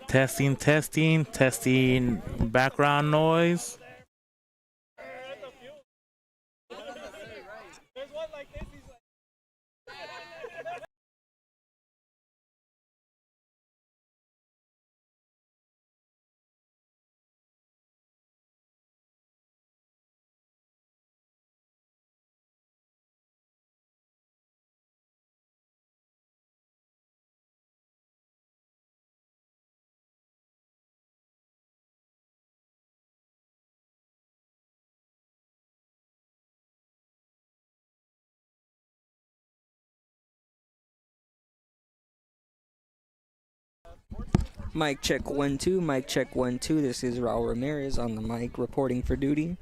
Testing, testing, testing. Background noise. Mic check 1 2, mic check 1 2. This is Raul Ramirez on the mic reporting for duty.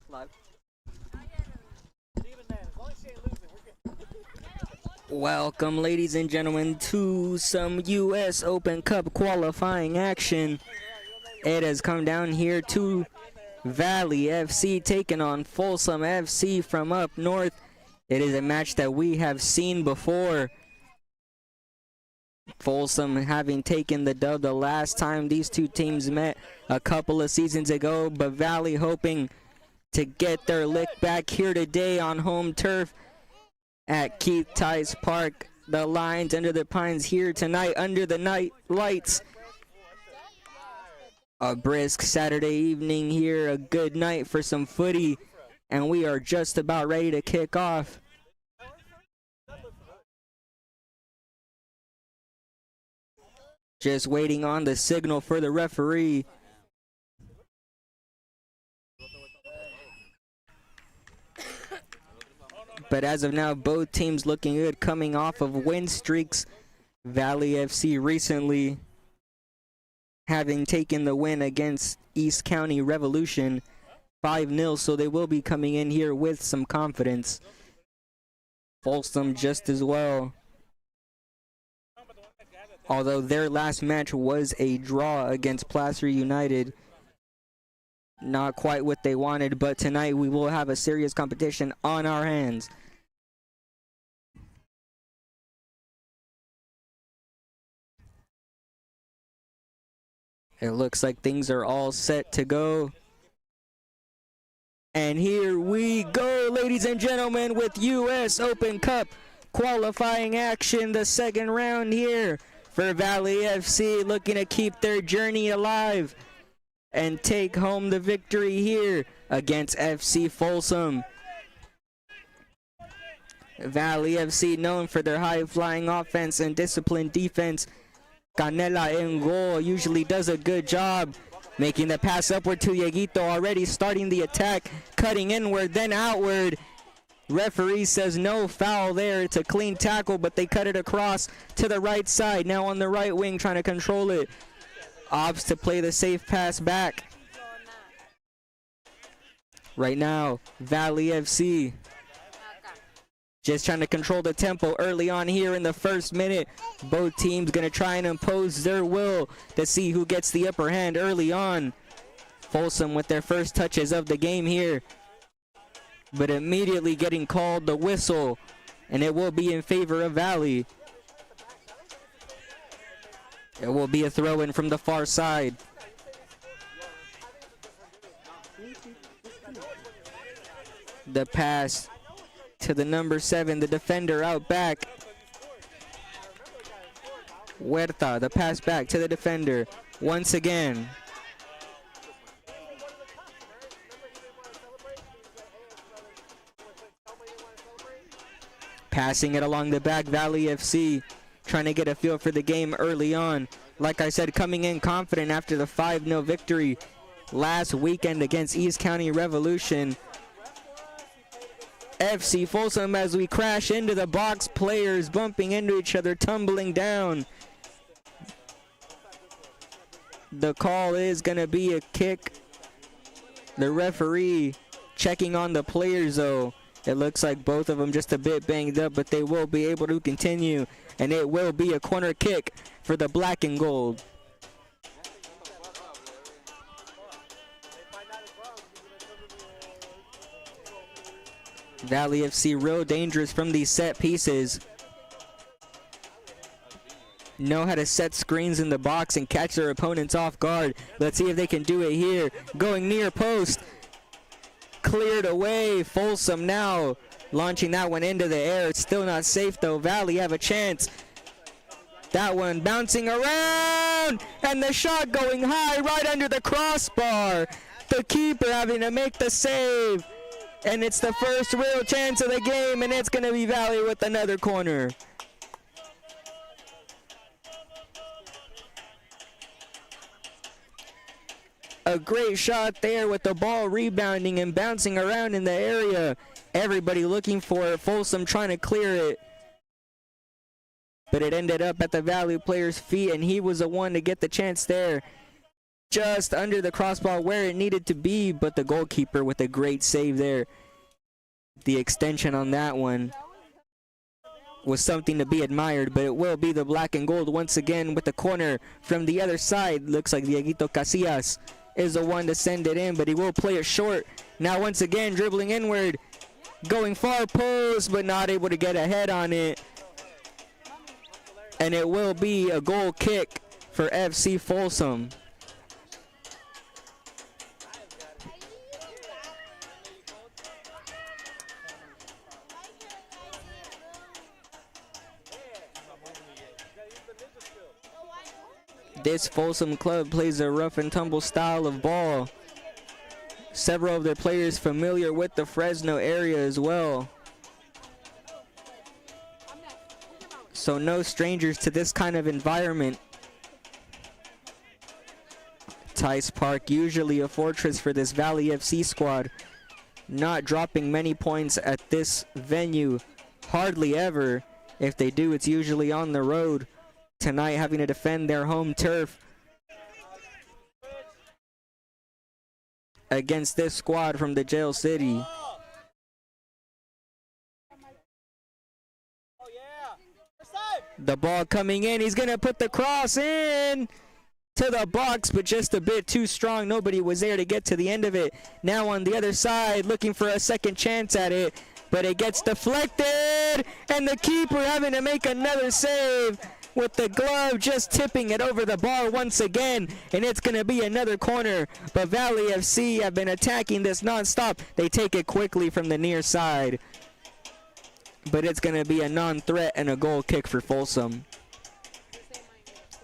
Live. Welcome, ladies and gentlemen, to some U.S. Open Cup qualifying action. It has come down here to Valley FC taking on Folsom FC from up north. It is a match that we have seen before. Folsom having taken the dub the last time these two teams met a couple of seasons ago, but Valley hoping to get their lick back here today on home turf at Keith Tice Park. The Lions under the pines here tonight under the night lights. A brisk Saturday evening here, a good night for some footy, and we are just about ready to kick off. Just waiting on the signal for the referee. But as of now, both teams looking good, coming off of win streaks. Valley FC recently having taken the win against East County Revolution 5-0, so they will be coming in here with some confidence. Folsom just as well. Although their last match was a draw against Placer United. Not quite what they wanted, but tonight we will have a serious competition on our hands. It looks like things are all set to go. And here we go, ladies and gentlemen, with U.S. Open Cup qualifying action, the second round here for Valley FC, looking to keep their journey alive and take home the victory here against FC Folsom. Valley FC, known for their high-flying offense and disciplined defense. Canela in goal usually does a good job making the pass upward to Yeguito, already starting the attack, cutting inward, then outward. Referee says no foul there. It's a clean tackle, but they cut it across to the right side. Now on the right wing, trying to control it. Opts to play the safe pass back. Right now, Valley FC just trying to control the tempo early on here in the first minute. Both teams going to try and impose their will to see who gets the upper hand early on. Folsom with their first touches of the game here, but immediately getting called the whistle, and it will be in favor of Valley. It will be a throw-in from the far side. The pass to the number 7, the defender out back. Huerta, the pass back to the defender once again. Passing it along the back, Valley FC trying to get a feel for the game early on. Like I said, coming in confident after the 5-0 victory last weekend against East County Revolution. FC Folsom, as we crash into the box, players bumping into each other, tumbling down. The call is going to be a kick. The referee checking on the players though. It looks like both of them just a bit banged up, but they will be able to continue, and it will be a corner kick for the black and gold. Valley FC real dangerous from these set pieces. Know how to set screens in the box and catch their opponents off guard. Let's see if they can do it here. Going near post. Cleared away. Folsom now launching that one into the air. It's still not safe though. Valley have a chance. That one bouncing around, and the shot going high right under the crossbar. The keeper having to make the save. And it's the first real chance of the game, and it's going to be Valley with another corner. A great shot there with the ball rebounding and bouncing around in the area. Everybody looking for it. Folsom trying to clear it. But it ended up at the Valley player's feet, and he was the one to get the chance there. Just under the crossbar where it needed to be, but the goalkeeper with a great save there. The extension on that one was something to be admired, but it will be the black and gold once again with the corner from the other side. Looks like Dieguito Casillas is the one to send it in, but he will play it short. Now once again dribbling inward, going far post, but not able to get a head on it. And it will be a goal kick for FC Folsom. This Folsom club plays a rough and tumble style of ball. Several of their players familiar with the Fresno area as well. So no strangers to this kind of environment. Tice Park, usually a fortress for this Valley FC squad. Not dropping many points at this venue. Hardly ever. If they do, it's usually on the road. Tonight having to defend their home turf against this squad from the Jail City. The ball coming in, he's gonna put the cross in to the box, but just a bit too strong. Nobody was there to get to the end of it. Now on the other side, looking for a second chance at it, but it gets deflected, and the keeper having to make another save with the glove, just tipping it over the bar once again, and it's gonna be another corner. But Valley FC have been attacking this non-stop. They take it quickly from the near side, but it's gonna be a non-threat and a goal kick for Folsom.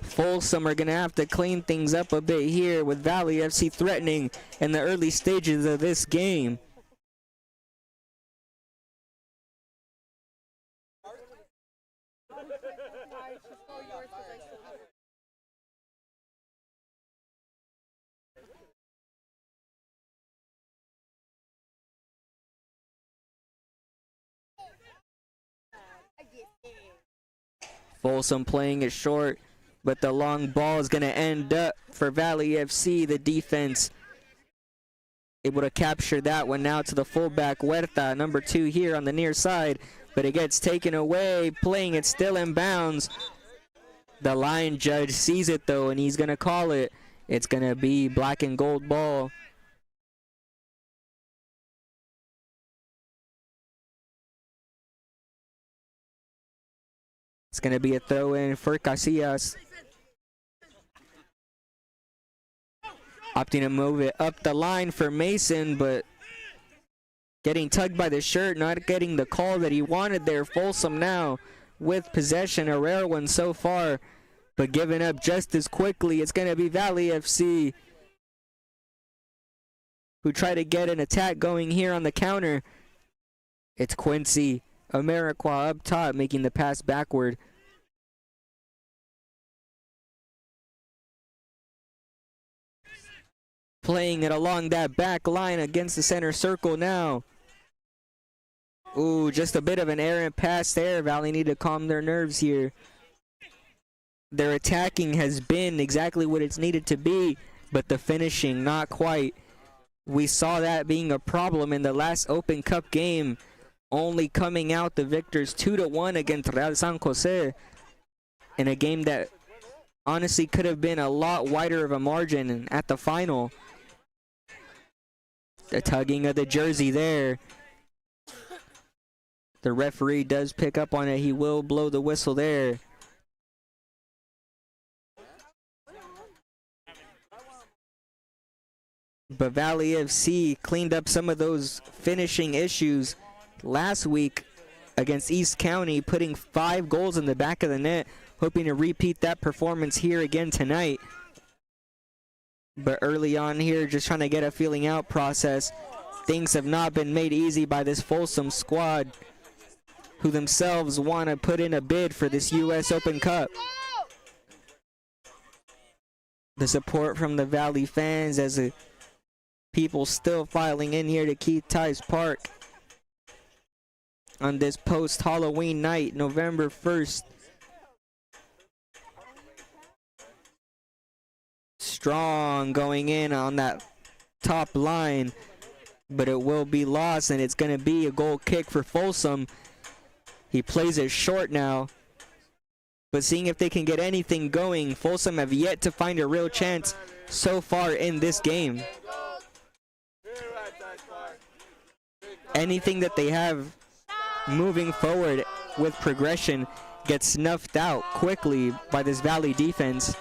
Folsom are gonna have to clean things up a bit here, with Valley FC threatening in the early stages of this game. Folsom playing it short, but the long ball is going to end up for Valley FC. The defense able to capture that one now to the fullback, Huerta, number 2 here on the near side, but it gets taken away, playing it still in bounds. The line judge sees it though, and he's going to call it. It's going to be black and gold ball. It's going to be a throw in for Casillas. Opting to move it up the line for Mason, but getting tugged by the shirt, not getting the call that he wanted there. Folsom now with possession, a rare one so far, but giving up just as quickly. It's going to be Valley FC who try to get an attack going here on the counter. It's Quincy Ameriqua up top, making the pass backward. Playing it along that back line against the center circle now. Ooh, just a bit of an errant pass there. Valley need to calm their nerves here. Their attacking has been exactly what it's needed to be, but the finishing not quite. We saw that being a problem in the last Open Cup game, only coming out the victors 2-1 against Real San Jose in a game that honestly could have been a lot wider of a margin at the final. The tugging of the jersey there. The referee does pick up on it. He will blow the whistle there. But Valley FC cleaned up some of those finishing issues last week against East County, putting 5 goals in the back of the net, hoping to repeat that performance here again tonight. But early on here, just trying to get a feeling out process. Things have not been made easy by this Folsom squad, who themselves want to put in a bid for this U.S. Open Cup. The support from the Valley fans as people still filing in here to Keith Tice Park on this post-Halloween night, November 1st. Strong going in on that top line, but it will be lost, and it's going to be a goal kick for Folsom. He plays it short now, but seeing if they can get anything going. Folsom have yet to find a real chance so far in this game. Anything that they have moving forward with progression gets snuffed out quickly by this Valley defense.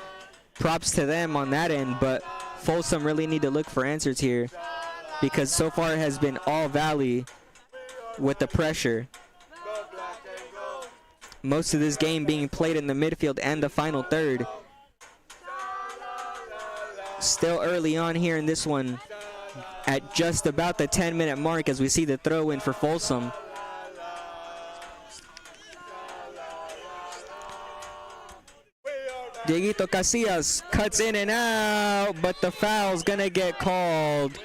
Props to them on that end, but Folsom really need to look for answers here, because so far it has been all Valley with the pressure. Most of this game being played in the midfield and the final third. Still early on here in this one, at just about the 10-minute mark as we see the throw in for Folsom. Dieguito Casillas cuts in and out, but the foul's gonna get called.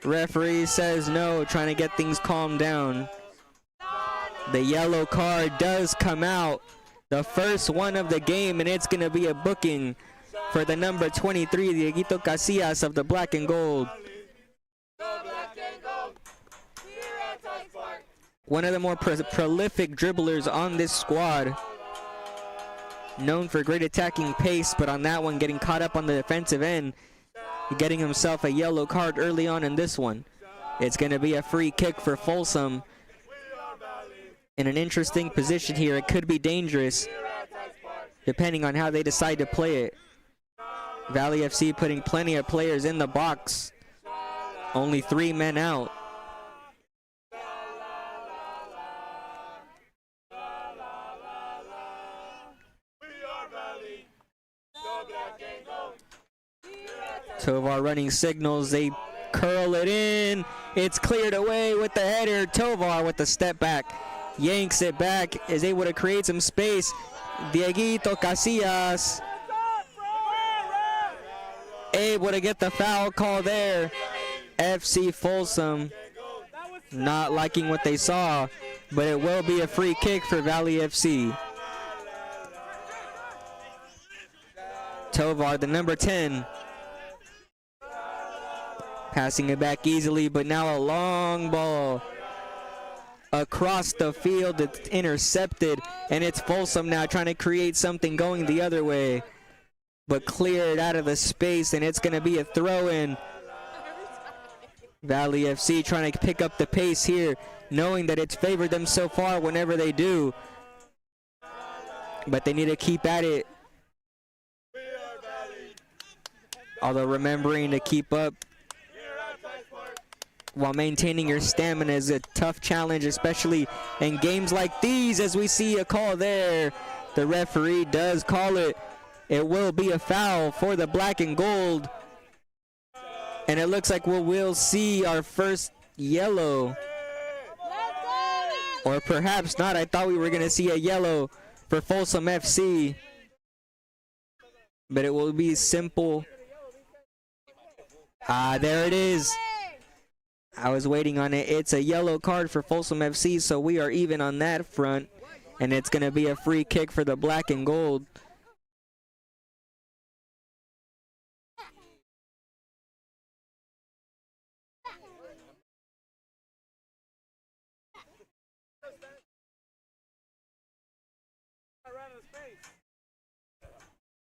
Referee says no, trying to get things calmed down. The yellow card does come out, the first one of the game, and it's gonna be a booking for the number 23, Dieguito Casillas of the black and gold. One of the more prolific dribblers on this squad. Known for great attacking pace, but on that one getting caught up on the defensive end, getting himself a yellow card early on in this one. It's going to be a free kick for Folsom. In an interesting position here. It could be dangerous depending on how they decide to play it. Valley FC putting plenty of players in the box. Only 3 men out. Tovar running signals, they curl it in. It's cleared away with the header. Tovar with the step back, yanks it back, is able to create some space. Dieguito Casillas able to get the foul call there. FC Folsom not liking what they saw, but it will be a free kick for Valley FC. Tovar, the number 10. Passing it back easily, but now a long ball across the field. It's intercepted, and it's Folsom now trying to create something going the other way, but cleared out of the space, and it's going to be a throw-in. Valley FC trying to pick up the pace here, knowing that it's favored them so far whenever they do, but they need to keep at it. Although remembering to keep up while maintaining your stamina is a tough challenge, especially in games like these. As we see a call there, the referee does call it. It will be a foul for the black and gold, and it looks like we'll see our first yellow, or perhaps not. I thought we were gonna see a yellow for Folsom FC, but it will be simple. There it is. I was waiting on it. It's a yellow card for Folsom FC, so we are even on that front, and it's going to be a free kick for the black and gold.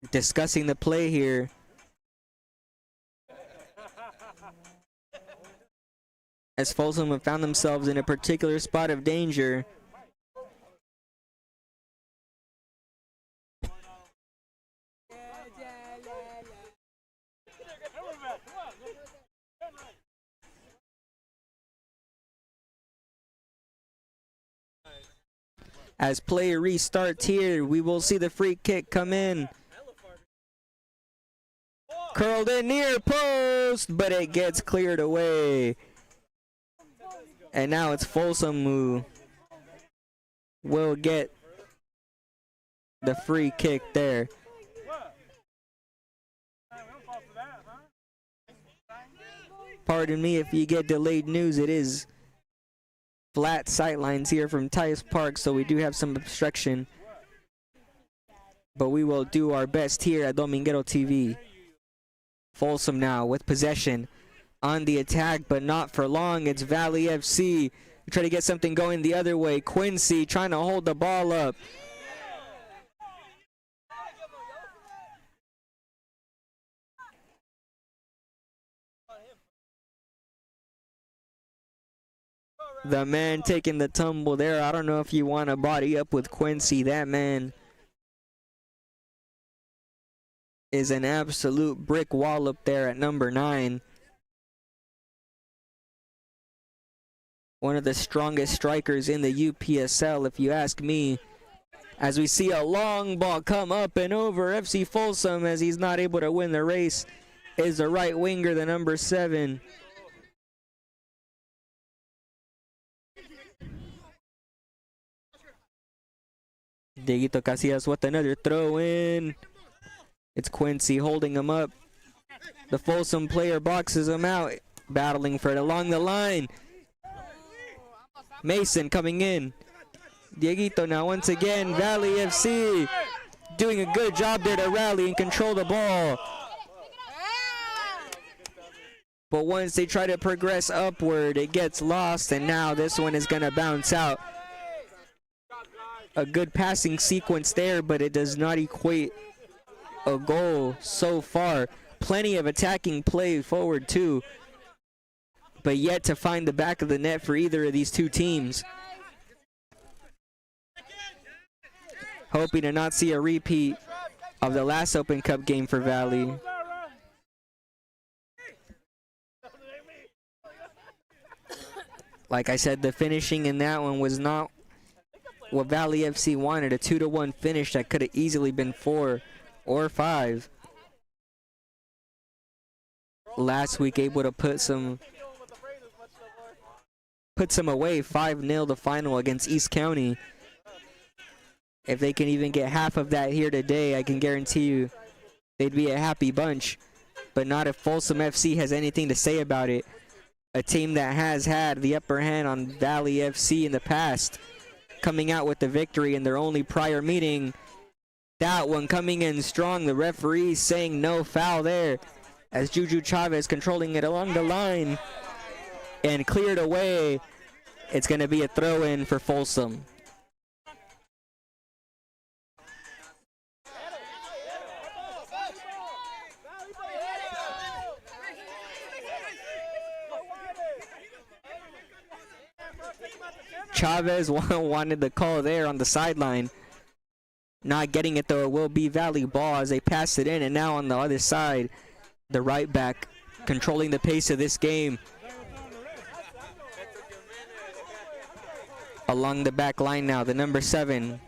Discussing the play here. As Folsom have found themselves in a particular spot of danger. As play restarts here, we will see the free kick come in. Curled in near post, but it gets cleared away. And now it's Folsom who will get the free kick there. Pardon me if you get delayed news. It is flat sightlines here from Tice Park, so we do have some obstruction. But we will do our best here at Dominguero TV. Folsom now with possession. On the attack, but not for long. It's Valley FC. We try to get something going the other way. Quincy trying to hold the ball up. The man taking the tumble there. I don't know if you want to body up with Quincy. That man is an absolute brick wall up there at number 9. One of the strongest strikers in the UPSL, if you ask me. as we see a long ball come up and over. FC Folsom, as he's not able to win the race, is the right winger, the number 7. Dieguito Casillas with another throw in. It's Quincy holding him up. The Folsom player boxes him out, battling for it along the line. Mason coming in. Dieguito now once again. Valley FC doing a good job there to rally and control the ball. But once they try to progress upward, it gets lost, and now this one is going to bounce out. A good passing sequence there, but it does not equate a goal so far. Plenty of attacking play forward too, but yet to find the back of the net for either of these two teams. Hoping to not see a repeat of the last Open Cup game for Valley. Like I said, the finishing in that one was not what Valley FC wanted. A 2-1 finish that could have easily been 4 or 5. Last week able to put some away. 5-0 the final against East County. If they can even get half of that here today, I can guarantee you they'd be a happy bunch. But not if Folsom FC has anything to say about it. A team that has had the upper hand on Valley FC in the past, coming out with the victory in their only prior meeting. That one coming in strong. The referee saying no foul there, as Juju Chavez controlling it along the line and cleared away. It's going to be a throw-in for Folsom. Chavez wanted the call there on the sideline. Not getting it though. It will be Valley ball as they pass it in, and now on the other side, the right back controlling the pace of this game. Along the back line now, the number 7.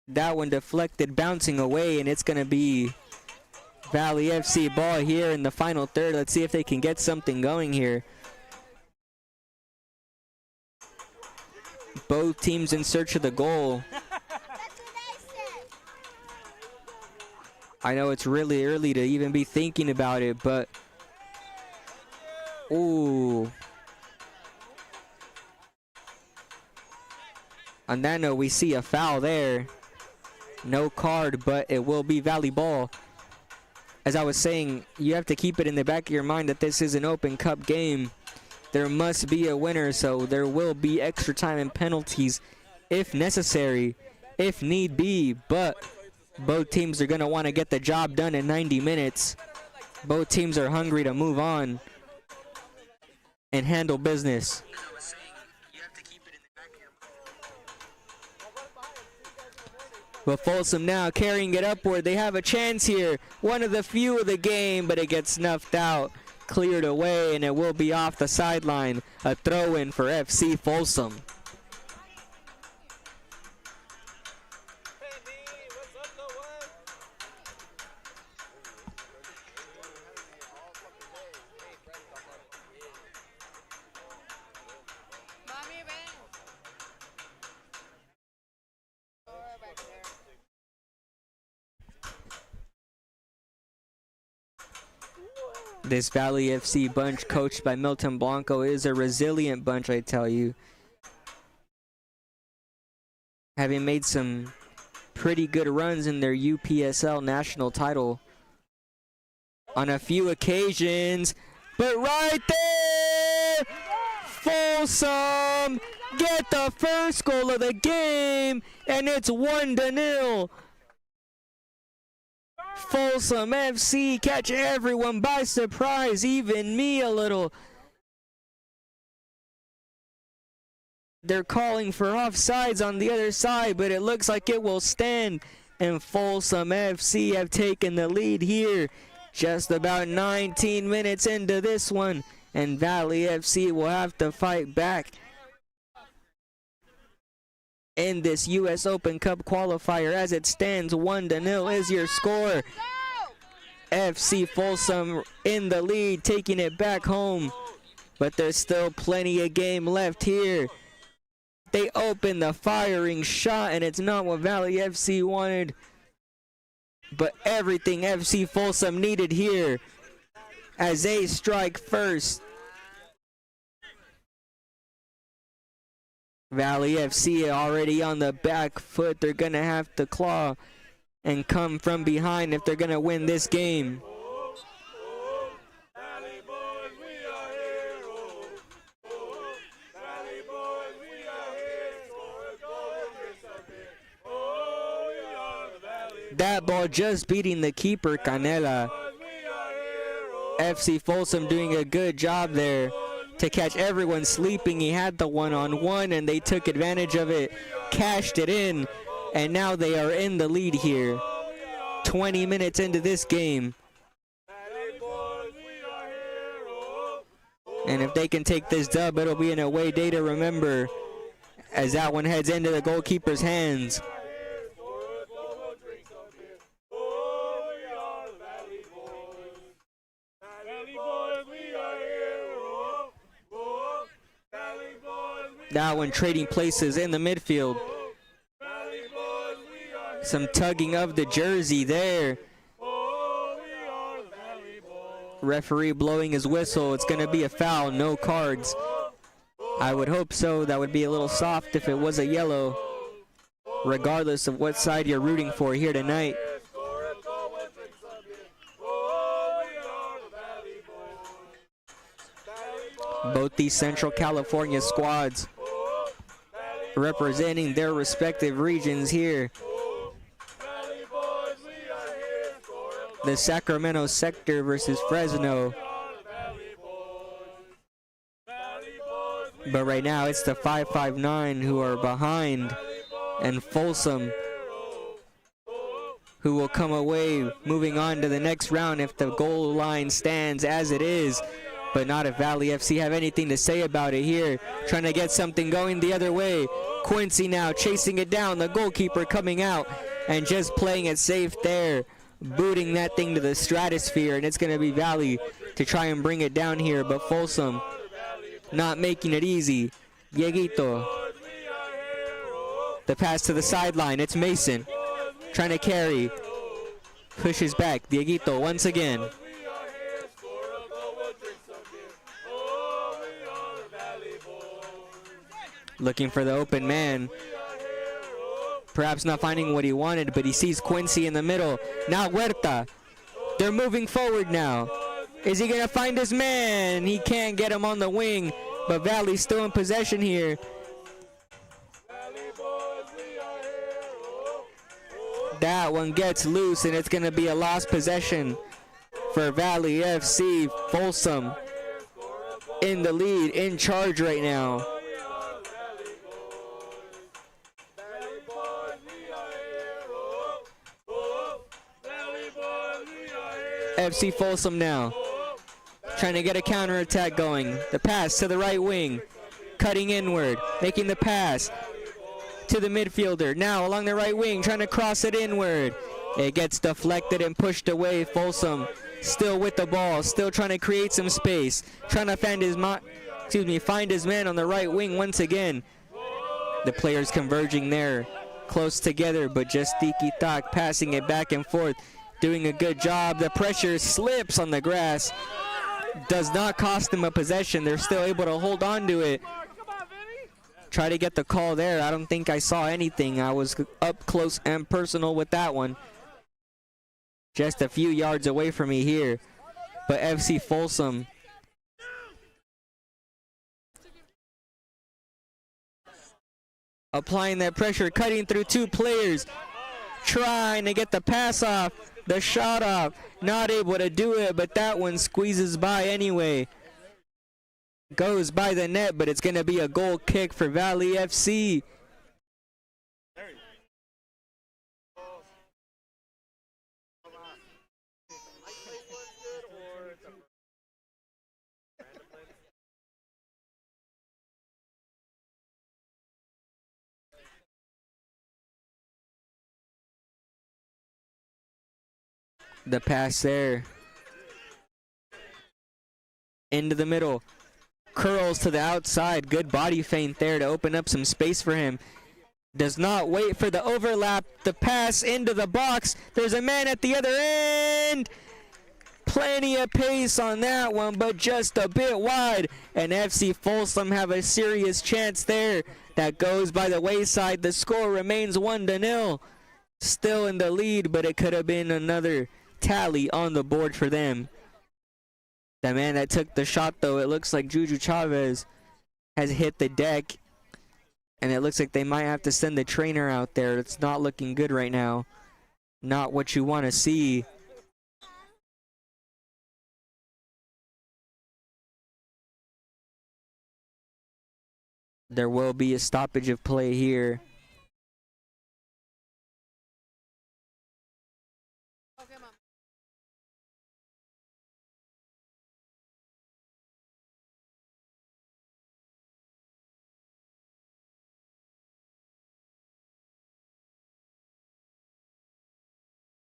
That one deflected, bouncing away, and it's going to be Valley FC ball here in the final third. Let's see if they can get something going here. Both teams in search of the goal. I know it's really early to even be thinking about it, but ooh. On that note, we see a foul there. No card, but it will be Valley ball. As I was saying, you have to keep it in the back of your mind that this is an Open Cup game. There must be a winner, so there will be extra time and penalties if necessary, if need be. But both teams are going to want to get the job done in 90 minutes. Both teams are hungry to move on and handle business. But Folsom now carrying it upward. They have a chance here. One of the few of the game, but it gets snuffed out. Cleared away, and it will be off the sideline. A throw-in for FC Folsom. This Valley FC bunch, coached by Milton Blanco, is a resilient bunch, I tell you. Having made some pretty good runs in their UPSL national title on a few occasions. But right there, Folsom get the first goal of the game, and it's 1-0. Folsom FC catch everyone by surprise, even me a little. They're calling for offsides on the other side, but it looks like it will stand. and Folsom FC have taken the lead here. Just about 19 minutes into this one, and Valley FC will have to fight back in this U.S. Open Cup qualifier. As it stands, 1-0 is your score. FC Folsom in the lead, taking it back home, but there's still plenty of game left here. They open the firing shot, and it's not what Valley FC wanted, but everything FC Folsom needed here as they strike first. Valley FC already on the back foot. They're going to have to claw and come from behind if they're going to win this game. That ball just beating the keeper, Canela. FC Folsom doing a good job there to catch everyone sleeping. He had the one-on-one and they took advantage of it, cashed it in, and now they are in the lead here. 20 minutes into this game. And if they can take this dub, it'll be an away day to remember, as that one heads into the goalkeeper's hands. That one trading places in the midfield. Some tugging of the jersey there. Referee blowing his whistle. It's going to be a foul, no cards. I would hope so. That would be a little soft if it was a yellow, regardless of what side you're rooting for here tonight. Both these Central California squads representing their respective regions here. The Sacramento sector versus Fresno. But right now it's the 559 who are behind, and Folsom who will come away moving on to the next round if the goal line stands as it is. But not if Valley FC have anything to say about it here. Trying to get something going the other way. Quincy now chasing it down. The goalkeeper coming out and just playing it safe there. Booting that thing to the stratosphere. And it's going to be Valley to try and bring it down here. But Folsom not making it easy. Dieguito. The pass to the sideline. It's Mason. Trying to carry. Pushes back. Dieguito once again. Looking for the open man. Perhaps not finding what he wanted, but he sees Quincy in the middle. Now Huerta. They're moving forward now. Is he going to find his man? He can't get him on the wing, but Valley's still in possession here. That one gets loose, and it's going to be a lost possession for Valley FC. Folsom in the lead, in charge right now. FC Folsom now trying to get a counterattack going. The pass to the right wing, cutting inward, making the pass to the midfielder. Now along the right wing, trying to cross it inward. It gets deflected and pushed away. Folsom still with the ball, still trying to create some space, trying to find his man on the right wing once again. The players converging there, close together, but just tiki-tak, passing it back and forth. Doing a good job. The pressure slips on the grass. Does not cost them a possession. They're still able to hold on to it. Try to get the call there. I don't think I saw anything. I was up close and personal with that one. Just a few yards away from me here. But FC Folsom applying that pressure, cutting through two players. Trying to get the pass off, the shot off, not able to do it, but that one squeezes by anyway. Goes by the net, but it's going to be a goal kick for Valley FC. The pass there. Into the middle. Curls to the outside. Good body feint there to open up some space for him. Does not wait for the overlap. The pass into the box. There's a man at the other end. Plenty of pace on that one, but just a bit wide. And FC Folsom have a serious chance there. That goes by the wayside. The score remains 1-0. Still in the lead, but it could have been another tally on the board for them. The man that took the shot, though, it looks like Juju Chavez has hit the deck. And it looks like they might have to send the trainer out there. It's not looking good right now. Not what you want to see. There will be a stoppage of play here.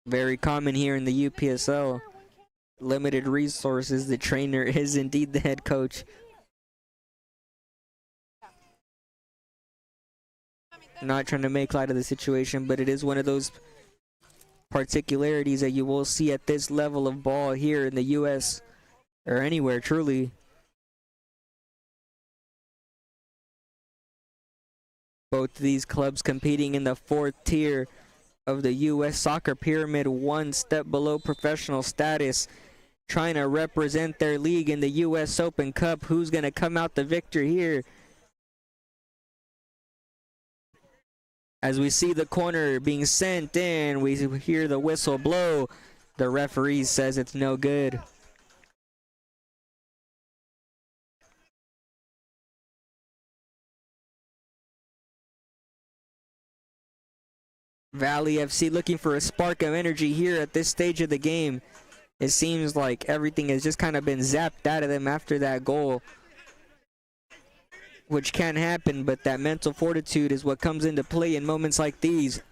Very common here in the UPSL. Limited resources. The trainer is indeed the head coach. Not trying to make light of the situation, but it is one of those particularities that you will see at this level of ball here in the US or anywhere, truly. Both these clubs competing in the 4th tier of the US soccer pyramid, one step below professional status, trying to represent their league in the US Open Cup. Who's going to come out the victor here? As we see the corner being sent in, we hear the whistle blow. The referee says it's no good. Valley FC looking for a spark of energy here at this stage of the game. It seems like everything has just kind of been zapped out of them after that goal, which can happen, but that mental fortitude is what comes into play in moments like these.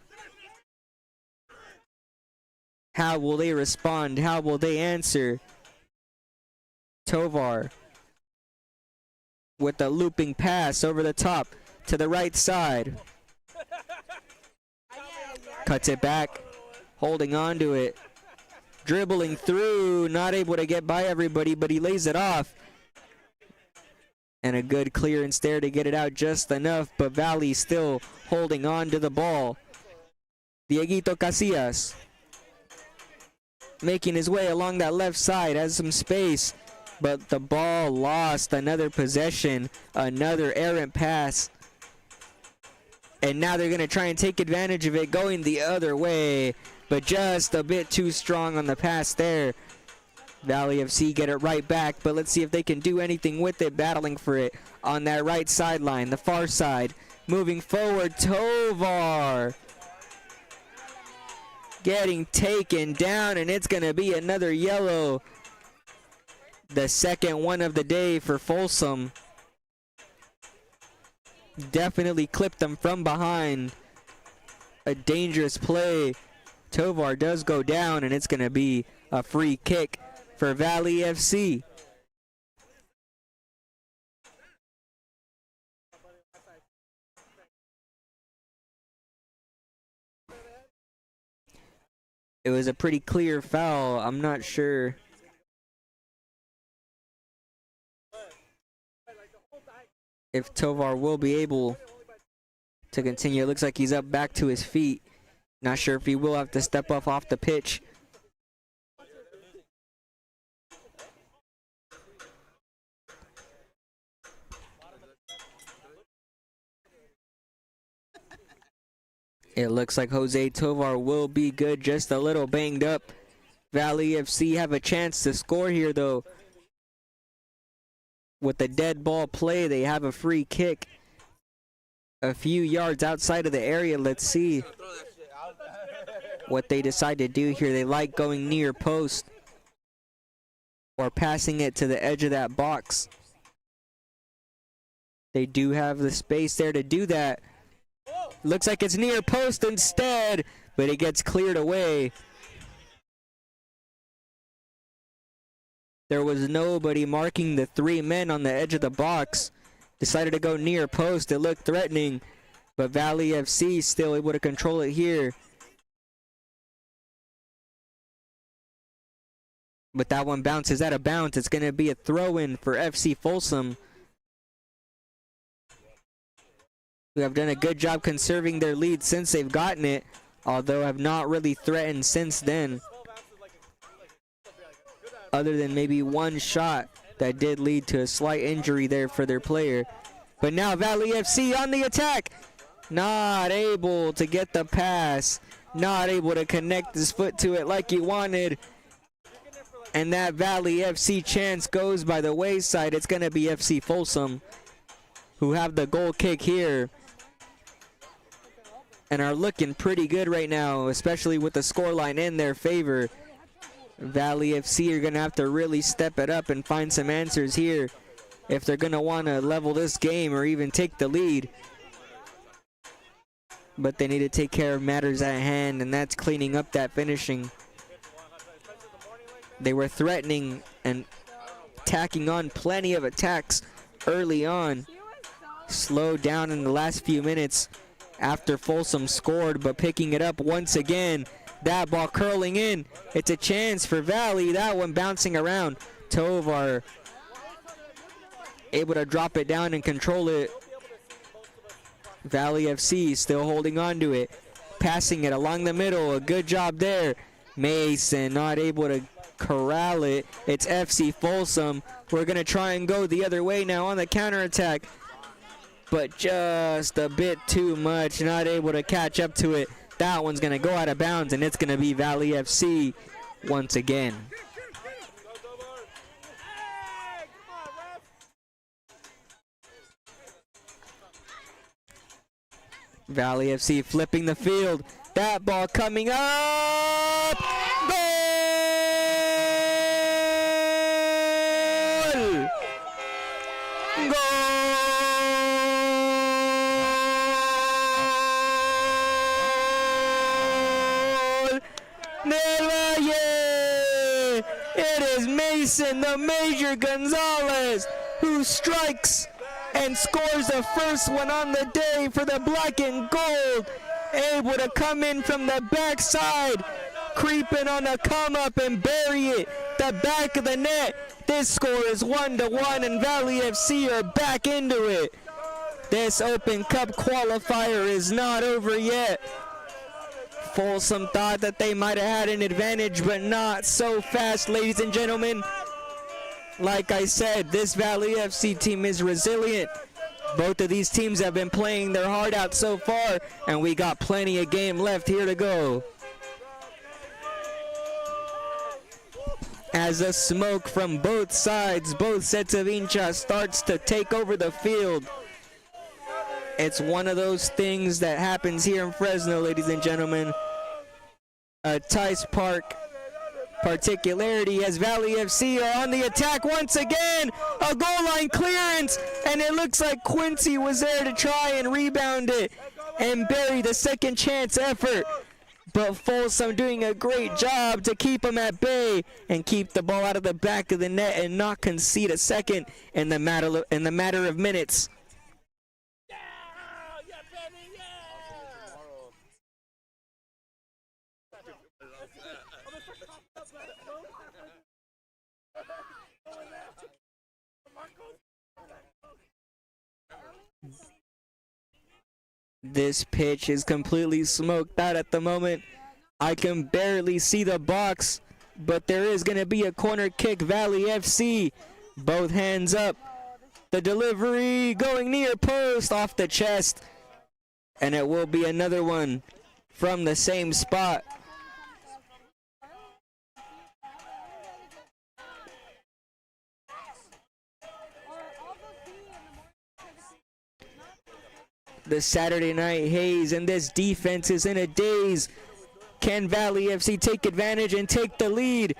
How will they respond? How will they answer? Tovar with a looping pass over the top to the right side. Cuts it back, holding on to it. Dribbling through, not able to get by everybody, but he lays it off. And a good clearance there to get it out just enough, but Valley still holding on to the ball. Dieguito Casillas making his way along that left side, has some space, but the ball lost. Another possession, another errant pass. And now they're going to try and take advantage of it, going the other way, but just a bit too strong on the pass there. Valley FC get it right back, but let's see if they can do anything with it, battling for it on that right sideline, the far side. Moving forward, Tovar getting taken down, and it's going to be another yellow. The second one of the day for Folsom. Definitely clipped them from behind. A dangerous play. Tovar does go down, and it's going to be a free kick for Valley FC. It was a pretty clear foul. I'm not sure if Tovar will be able to continue. It looks like he's up back to his feet. Not sure if he will have to step off the pitch. It looks like Jose Tovar will be good, just a little banged up. Valley FC have a chance to score here, though. With the dead ball play, they have a free kick a few yards outside of the area. Let's see what they decide to do here. They like going near post or passing it to the edge of that box. They do have the space there to do that. Looks like it's near post instead, but it gets cleared away. There was nobody marking the 3 men on the edge of the box. Decided to go near post. It looked threatening, but Valley FC still able to control it here. But that one bounces out of bounds. It's going to be a throw-in for FC Folsom, who have done a good job conserving their lead since they've gotten it, although have not really threatened since then, other than maybe one shot that did lead to a slight injury there for their player. But now Valley FC on the attack, not able to get the pass, not able to connect his foot to it like he wanted, and that Valley FC chance goes by the wayside. It's going to be FC Folsom who have the goal kick here and are looking pretty good right now, especially with the scoreline in their favor. Valley FC are going to have to really step it up and find some answers here if they're going to want to level this game or even take the lead. But they need to take care of matters at hand, and that's cleaning up that finishing. They were threatening and tacking on plenty of attacks early on. Slowed down in the last few minutes after Folsom scored, but picking it up once again. That ball curling in. It's a chance for Valley. That one bouncing around. Tovar able to drop it down and control it. Valley FC still holding on to it. Passing it along the middle. A good job there. Mason not able to corral it. It's FC Folsom. We're going to try and go the other way now on the counterattack, but just a bit too much. Not able to catch up to it. That one's going to go out of bounds, and it's going to be Valley FC once again. Valley FC flipping the field. That ball coming up. Goal! It is Mason, the Major Gonzalez, who strikes and scores the first one on the day for the black and gold. Able to come in from the backside, creeping on a come up and bury it. The back of the net. This score is 1-1, and Valley FC are back into it. This Open Cup qualifier is not over yet. Folsom thought that they might have had an advantage, but not so fast, ladies and gentlemen. Like I said, this Valley FC team is resilient. Both of these teams have been playing their heart out so far, and we got plenty of game left here to go. As the smoke from both sides, both sets of hinchas starts to take over the field. It's one of those things that happens here in Fresno, ladies and gentlemen. A Tice Park particularity as Valley FC are on the attack once again. A goal line clearance, and it looks like Quincy was there to try and rebound it and bury the second chance effort. But Folsom doing a great job to keep them at bay and keep the ball out of the back of the net and not concede a second in the matter of minutes. This pitch is completely smoked out at the moment. I can barely see the box, but there is going to be a corner kick. Valley FC, both hands up. The delivery going near post off the chest, and it will be another one from the same spot. The Saturday night haze, and this defense is in a daze. Can Valley FC take advantage and take the lead?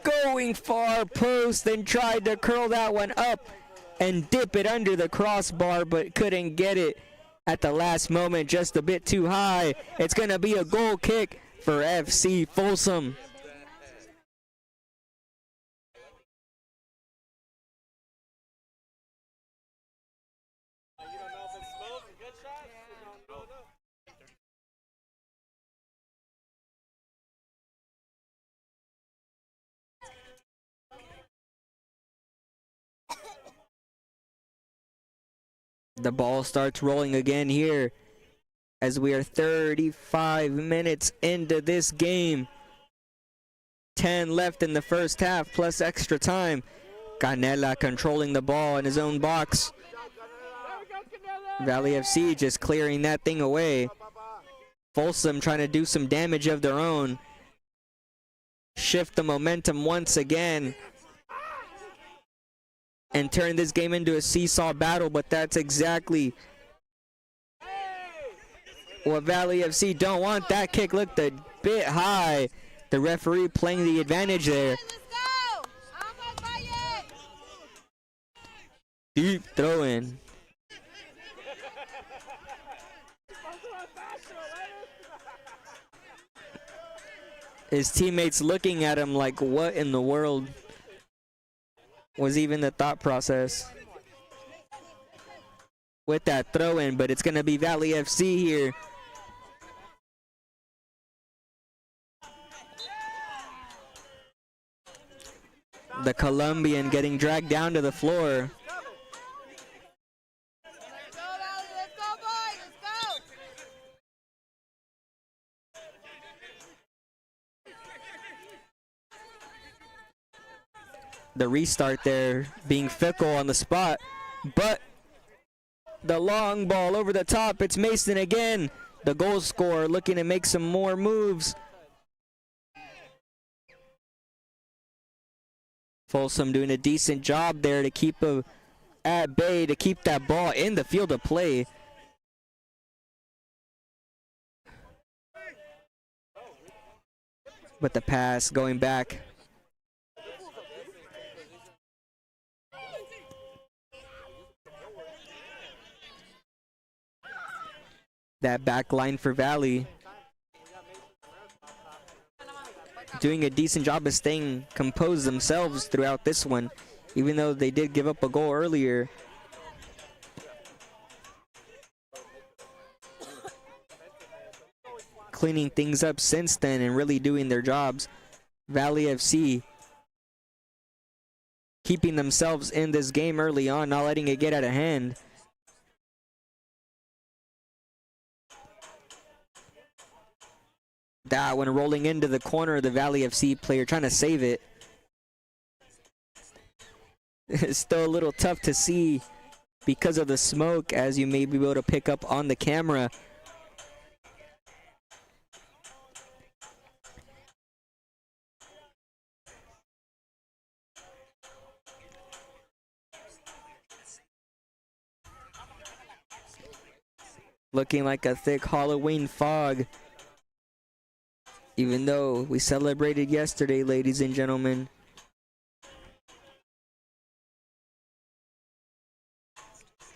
Going far post, then tried to curl that one up and dip it under the crossbar, but couldn't get it at the last moment, just a bit too high. It's going to be a goal kick for FC Folsom. The ball starts rolling again here as we are 35 minutes into this game. 10 left in the first half plus extra time. Canela controlling the ball in his own box. Valley FC just clearing that thing away. Folsom trying to do some damage of their own. Shift the momentum once again and turn this game into a seesaw battle, but that's exactly what Valley FC don't want. That kick looked a bit high. The referee playing the advantage there. Deep throw in. His teammates looking at him like, what in the world was even the thought process with that throw in? But it's going to be Valley FC here. The Colombian getting dragged down to the floor. The restart there being fickle on the spot, but the long ball over the top. It's Mason again, the goal scorer, looking to make some more moves. Folsom doing a decent job there to keep at bay, to keep that ball in the field of play. But the pass going back. That back line for Valley doing a decent job of staying composed themselves throughout this one, even though they did give up a goal earlier. Cleaning things up since then and really doing their jobs. Valley FC keeping themselves in this game early on, not letting it get out of hand. That one rolling into the corner of the Valley FC player, trying to save it. It's still a little tough to see because of the smoke, as you may be able to pick up on the camera. Looking like a thick Halloween fog. Even though we celebrated yesterday, ladies and gentlemen.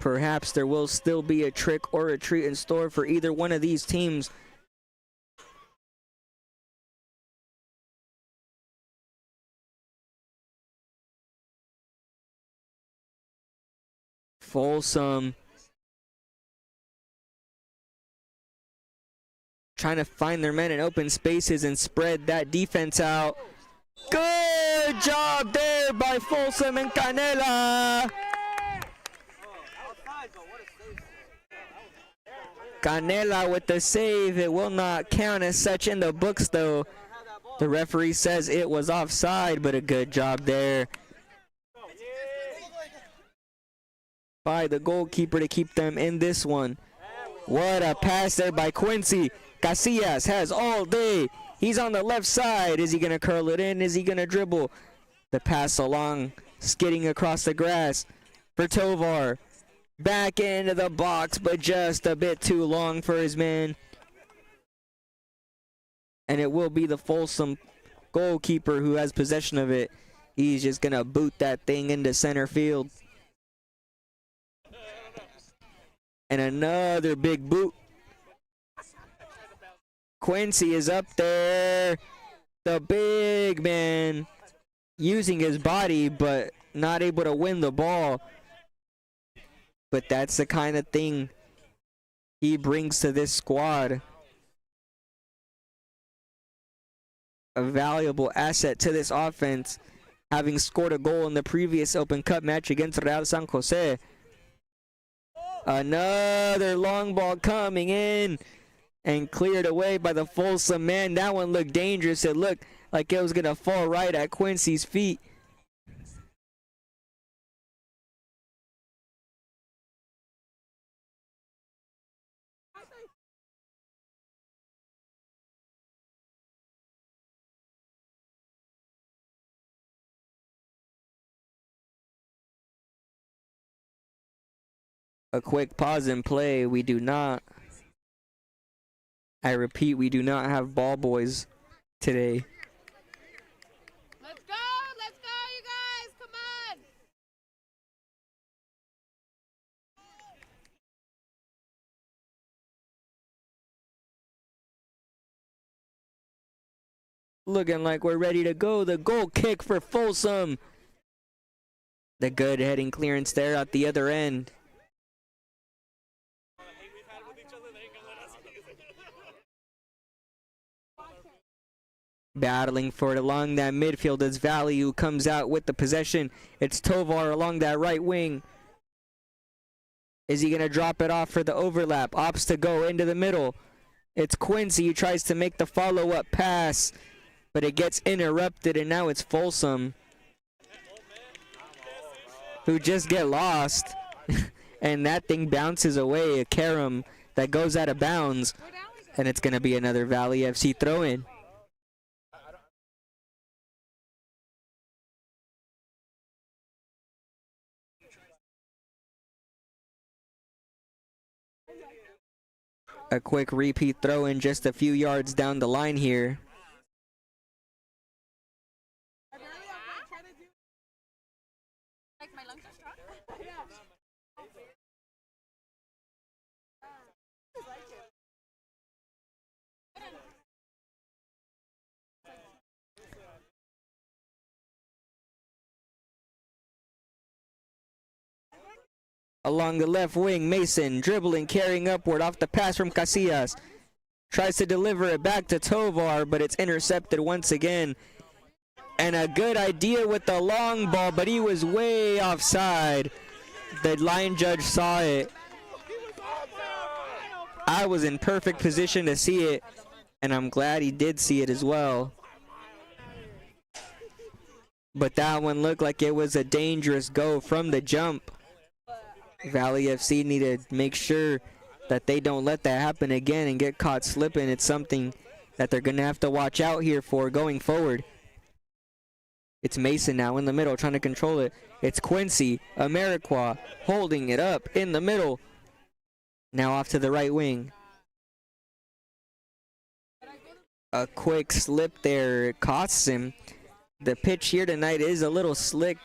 Perhaps there will still be a trick or a treat in store for either one of these teams. Folsom trying to find their men in open spaces and spread that defense out. Good job there by Folsom and Canela. Canela with the save. It will not count as such in the books though. The referee says it was offside, but a good job there by the goalkeeper to keep them in this one. What a pass there by Quincy. Casillas has all day. He's on the left side. Is he going to curl it in? Is he going to dribble? The pass along, skidding across the grass for Tovar. Back into the box, but just a bit too long for his man. And it will be the Folsom goalkeeper who has possession of it. He's just going to boot that thing into center field. And another big boot. Quincy is up there. The big man using his body, but not able to win the ball. But that's the kind of thing he brings to this squad. A valuable asset to this offense, having scored a goal in the previous Open Cup match against Real San Jose. Another long ball coming in and cleared away by the Folsom man. That one looked dangerous. It looked like it was going to fall right at Quincy's feet. A quick pause and play. We do not, I repeat, we do not have ball boys today. Let's go, you guys, come on. Looking like we're ready to go. The goal kick for Folsom. The good heading clearance there at the other end. Battling for it along that midfield is Valley, who comes out with the possession. It's Tovar along that right wing. Is he going to drop it off for the overlap? Opts to go into the middle. It's Quincy who tries to make the follow-up pass, but it gets interrupted, and now it's Folsom who just get lost. And that thing bounces away, a carom that goes out of bounds, and it's going to be another Valley FC throw-in. A quick repeat throw in just a few yards down the line here. Along the left wing, Mason dribbling, carrying upward off the pass from Casillas. Tries to deliver it back to Tovar, but it's intercepted once again. And a good idea with the long ball, but he was way offside. The line judge saw it. I was in perfect position to see it, and I'm glad he did see it as well. But that one looked like it was a dangerous go from the jump. Valley FC need to make sure that they don't let that happen again and get caught slipping. It's something that they're going to have to watch out here for going forward. It's Mason now in the middle trying to control it. It's Quincy, Ameriqua, holding it up in the middle. Now off to the right wing. A quick slip there costs him. The pitch here tonight is a little slick.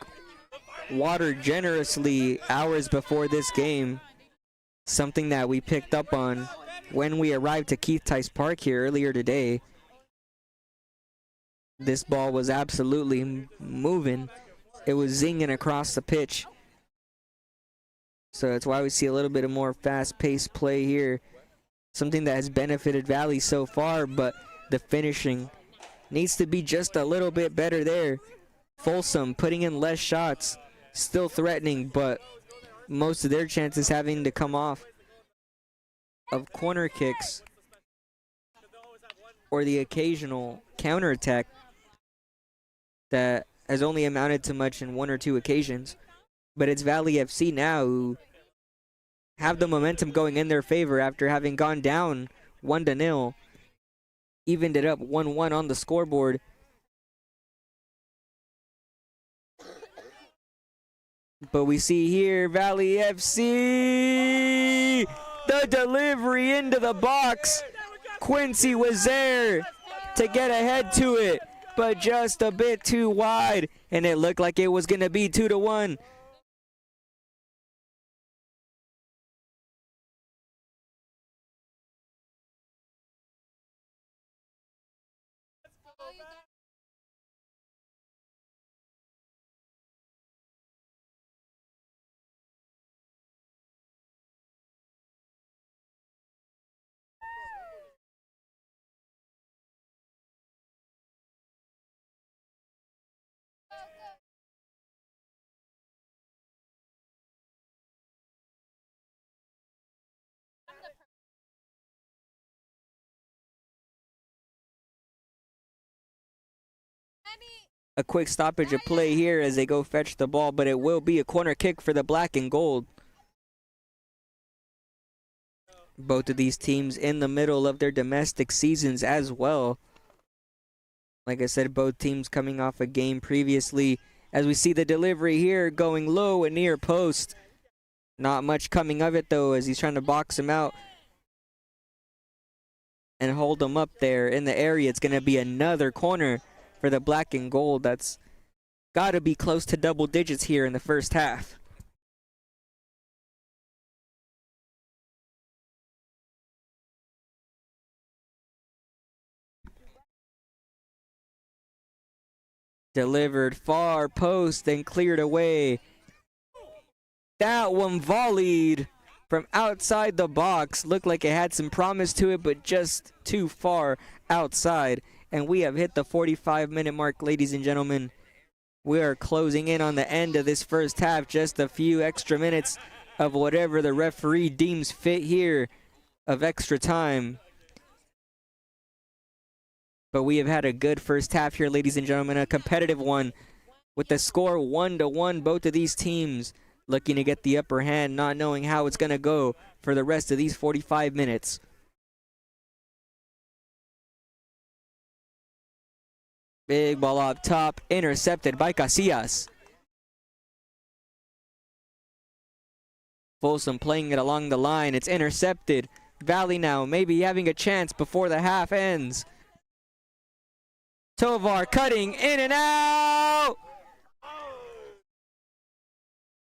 Watered generously hours before this game. Something that we picked up on when we arrived to Keith Tice Park here earlier today. This ball was absolutely moving. It was zinging across the pitch. So that's why we see a little bit of more fast-paced play here. Something that has benefited Valley so far, but the finishing needs to be just a little bit better there. Folsom putting in less shots. Still threatening, but most of their chances having to come off of corner kicks or the occasional counterattack that has only amounted to much in one or two occasions. But it's Valley FC now who have the momentum going in their favor after having gone down 1-0, evened it up 1-1 on the scoreboard. But we see here Valley FC, the delivery into the box. Quincy was there to get ahead to it, but just a bit too wide, and it looked like it was going to be 2-1. a quick stoppage of play here as they go fetch the ball, but it will be a corner kick for the black and gold. Both of these teams in the middle of their domestic seasons as well. Like I said, both teams coming off a game previously. As we see the delivery here going low and near post. Not much coming of it though as he's trying to box him out and hold him up there in the area. It's going to be another corner for the black and gold. That's got to be close to double digits here in the first half. Delivered far post and cleared away. That one volleyed from outside the box. Looked like it had some promise to it, but just too far outside. And we have hit the 45-minute mark, ladies and gentlemen. We are closing in on the end of this first half. Just a few extra minutes of whatever the referee deems fit here of extra time. But we have had a good first half here, ladies and gentlemen, a competitive one. With the score 1-1, both of these teams looking to get the upper hand, not knowing how it's going to go for the rest of these 45 minutes. Big ball up top, intercepted by Casillas. Folsom playing it along the line. It's intercepted. Valley now maybe having a chance before the half ends. Tovar cutting in and out.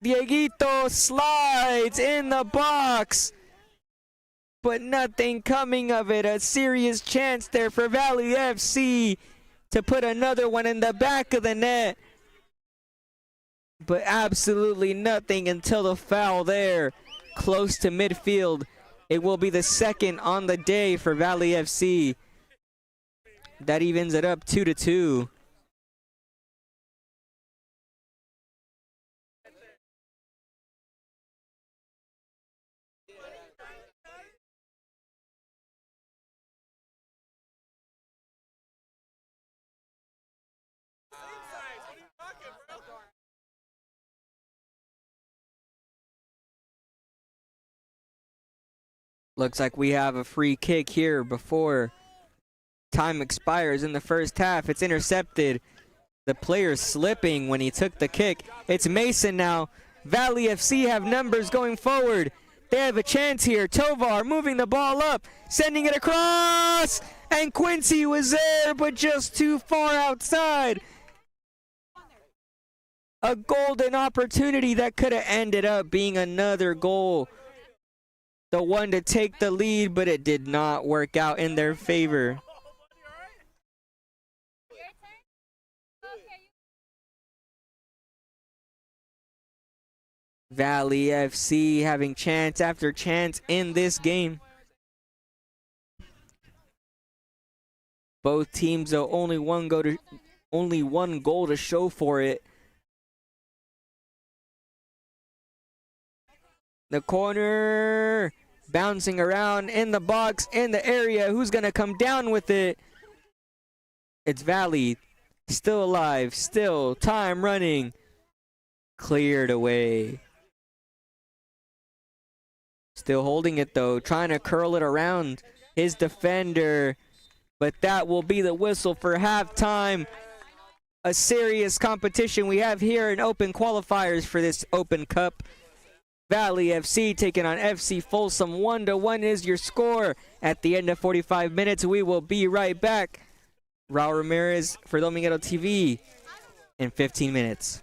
Dieguito slides in the box, but nothing coming of it. A serious chance there for Valley FC to put another one in the back of the net, but absolutely nothing until the foul there close to midfield. It will be the second on the day for Valley FC. That evens it up 2-2. Looks like we have a free kick here before time expires in the first half. It's intercepted. The player slipping when he took the kick. It's Mason now. Valley FC have numbers going forward. They have a chance here. Tovar moving the ball up, sending it across. And Quincy was there, but just too far outside. A golden opportunity that could have ended up being another goal. The one to take the lead, but it did not work out in their favor. Valley FC having chance after chance in this game. Both teams though only one goal to show for it. The corner bouncing around in the box in the area. Who's gonna come down with it? It's Valley. Still alive, still time running. Cleared away. Still holding it though, trying to curl it around his defender. But that will be the whistle for halftime. A serious competition we have here in open qualifiers for this Open Cup. Valley FC taking on FC Folsom. 1-1 is your score at the end of 45 minutes. We will be right back. Raul Ramirez for Dominguero TV in 15 minutes.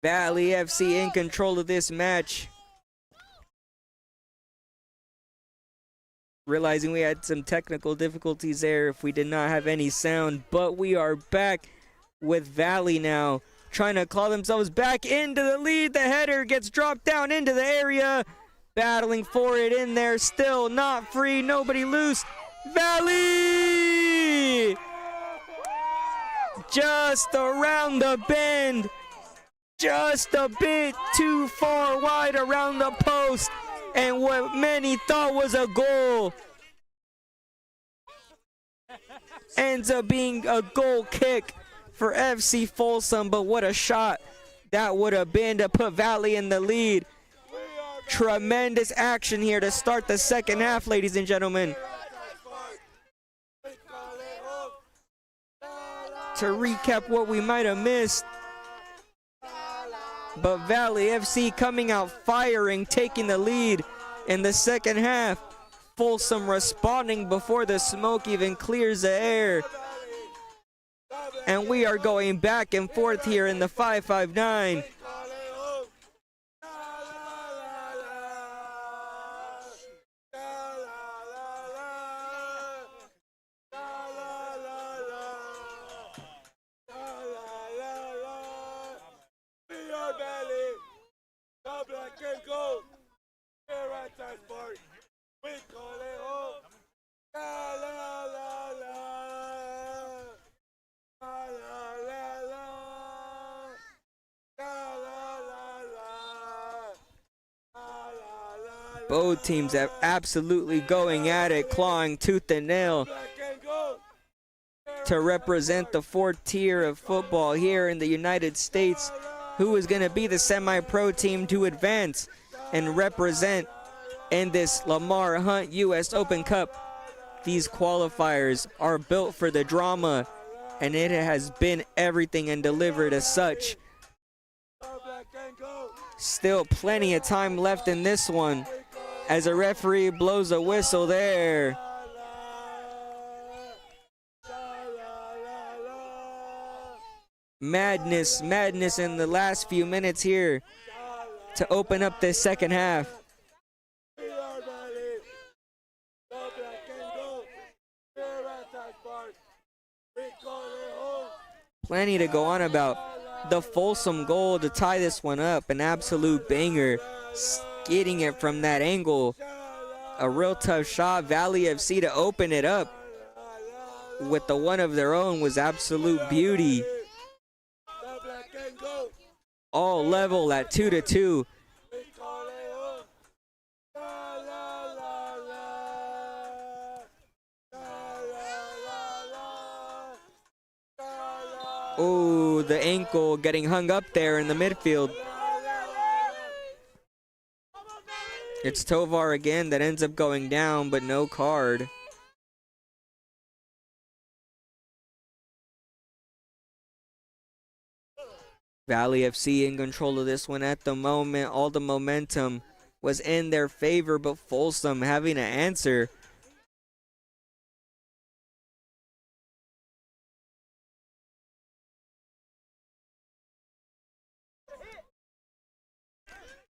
Valley FC in control of this match. Realizing we had some technical difficulties there if we did not have any sound, but we are back with Valley now, trying to claw themselves back into the lead. The header gets dropped down into the area, battling for it in there, still not free, nobody loose. Valley! Just around the bend, just a bit too far wide around the post, and what many thought was a goal ends up being a goal kick for FC Folsom. But what a shot that would have been to put Valley in the lead. Tremendous action here to start the second half, ladies and gentlemen. To recap what we might have missed, but Valley FC coming out firing, taking the lead in the second half. Folsom responding before the smoke even clears the air. And we are going back and forth here in the 5-5-9. Both teams are absolutely going at it, clawing tooth and nail to represent the fourth tier of football here in the United States. Who is going to be the semi-pro team to advance and represent in this Lamar Hunt U.S. Open Cup? These qualifiers are built for the drama, and it has been everything and delivered as such. Still plenty of time left in this one as a referee blows a whistle there. Madness in the last few minutes here to open up this second half. Plenty to go on about. The Folsom goal to tie this one up, an absolute banger. Getting it from that angle, a real tough shot. Valley FC to open it up with the one of their own was absolute beauty. All level at 2-2. Oh, the ankle getting hung up there in the midfield. It's Tovar again that ends up going down, but no card. Valley FC in control of this one at the moment. All the momentum was in their favor, but Folsom having to answer.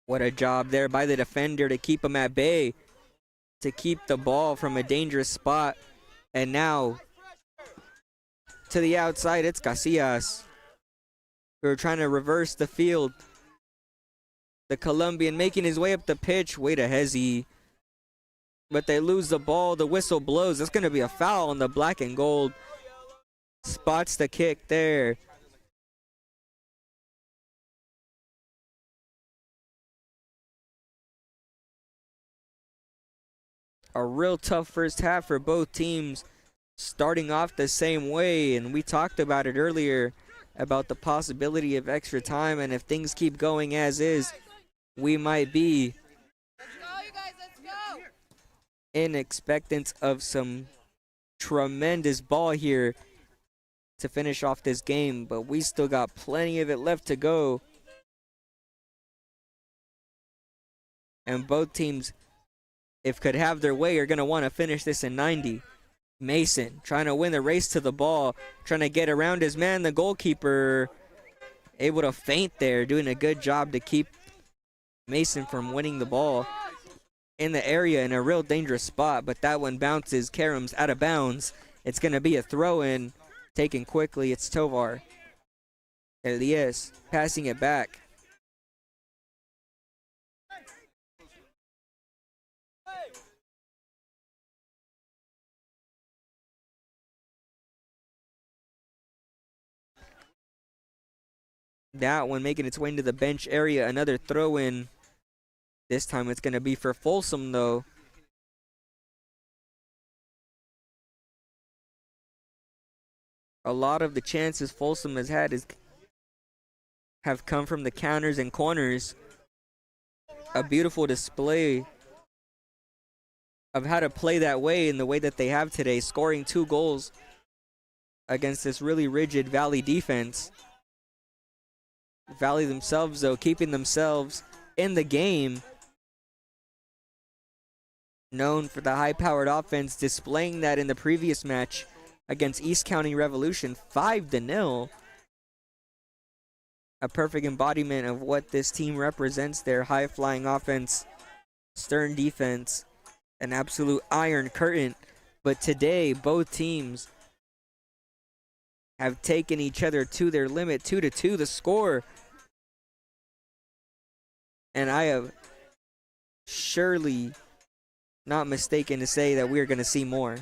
What a job there by the defender to keep him at bay, to keep the ball from a dangerous spot. And now, to the outside, it's Casillas. We were trying to reverse the field. The Colombian making his way up the pitch. Way to Hezi. But they lose the ball. The whistle blows. That's going to be a foul on the black and gold. Spots the kick there. A real tough first half for both teams, starting off the same way, and we talked about it earlier about the possibility of extra time, and if things keep going as is, we might be in expectance of some tremendous ball here to finish off this game, but we still got plenty of it left to go. And both teams, if could have their way, are going to want to finish this in 90. Mason trying to win the race to the ball, trying to get around his man, the goalkeeper, able to feint there, doing a good job to keep Mason from winning the ball in the area in a real dangerous spot, but that one bounces Karam's out of bounds. It's going to be a throw-in, taken quickly. It's Tovar. Elias passing it back. That one making its way into the bench area. Another throw-in. This time it's going to be for Folsom, though. A lot of the chances Folsom has had have come from the counters and corners. A beautiful display of how to play that way in the way that they have today, scoring 2 goals against this really rigid Valley defense. Valley themselves, though, keeping themselves in the game. Known for the high-powered offense, displaying that in the previous match against East County Revolution, 5-0. A perfect embodiment of what this team represents, their high-flying offense, stern defense, an absolute iron curtain. But today, both teams have taken each other to their limit. 2-2 the score. And I have surely not mistaken to say that we are going to see more.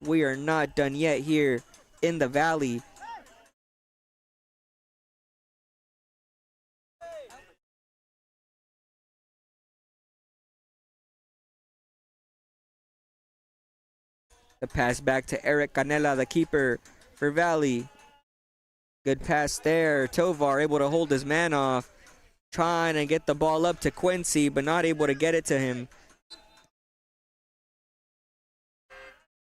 We are not done yet here in the Valley. The pass back to Eric Canela, the keeper for Valley. Good pass there. Tovar able to hold his man off. Trying to get the ball up to Quincy, but not able to get it to him.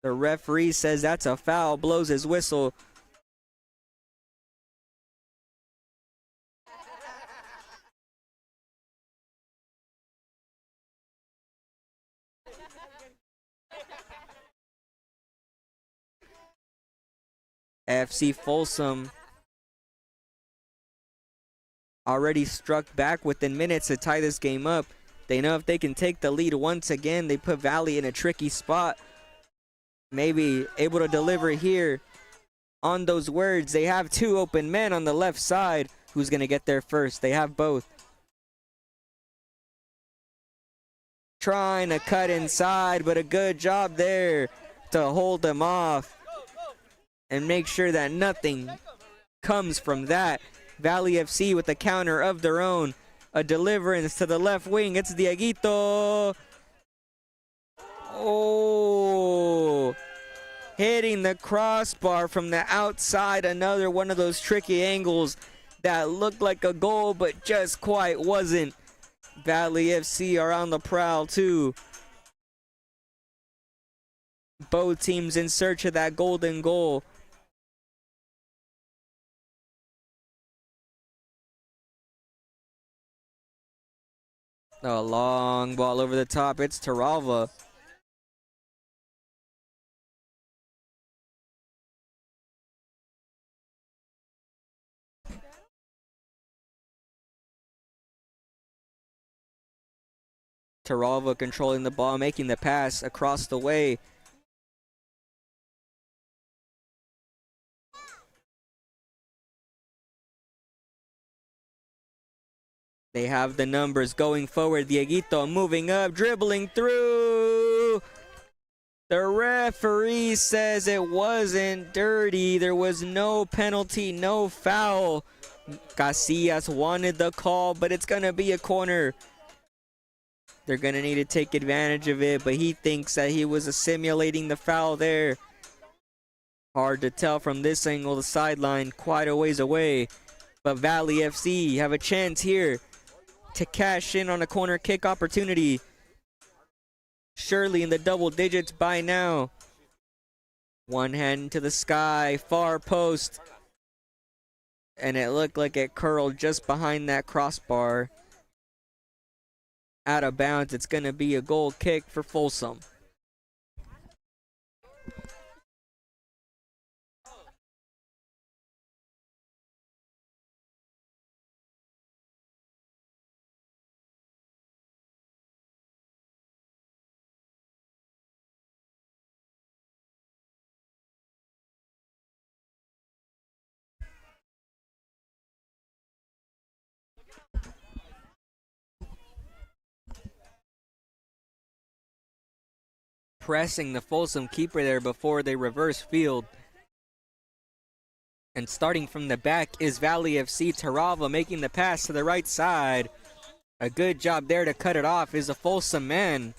The referee says that's a foul, blows his whistle. FC Folsom already struck back within minutes to tie this game up. They know if they can take the lead once again, they put Valley in a tricky spot. Maybe able to deliver here on those words. They have 2 open men on the left side. Who's going to get there first? They have both. Trying to cut inside, but a good job there to hold them off and make sure that nothing comes from that. Valley FC with a counter of their own. A deliverance to the left wing. It's Dieguito. Oh, hitting the crossbar from the outside. Another one of those tricky angles that looked like a goal but just quite wasn't. Valley FC are on the prowl too. Both teams in search of that golden goal. A long ball over the top. It's Taralva. Taralva controlling the ball, making the pass across the way. They have the numbers going forward. Dieguito moving up, dribbling through. The referee says it wasn't dirty. There was no penalty, no foul. Casillas wanted the call, but it's going to be a corner. They're going to need to take advantage of it, but he thinks that he was assimilating the foul there. Hard to tell from this angle, the sideline quite a ways away. But Valley FC have a chance here to cash in on a corner kick opportunity. Surely in the double digits by now. One hand to the sky, far post. And it looked like it curled just behind that crossbar. Out of bounds, it's going to be a goal kick for Folsom. pressing the Folsom keeper there before they reverse field. And starting from the back is Valley FC. Tarava making the pass to the right side. A good job there to cut it off is a Folsom man.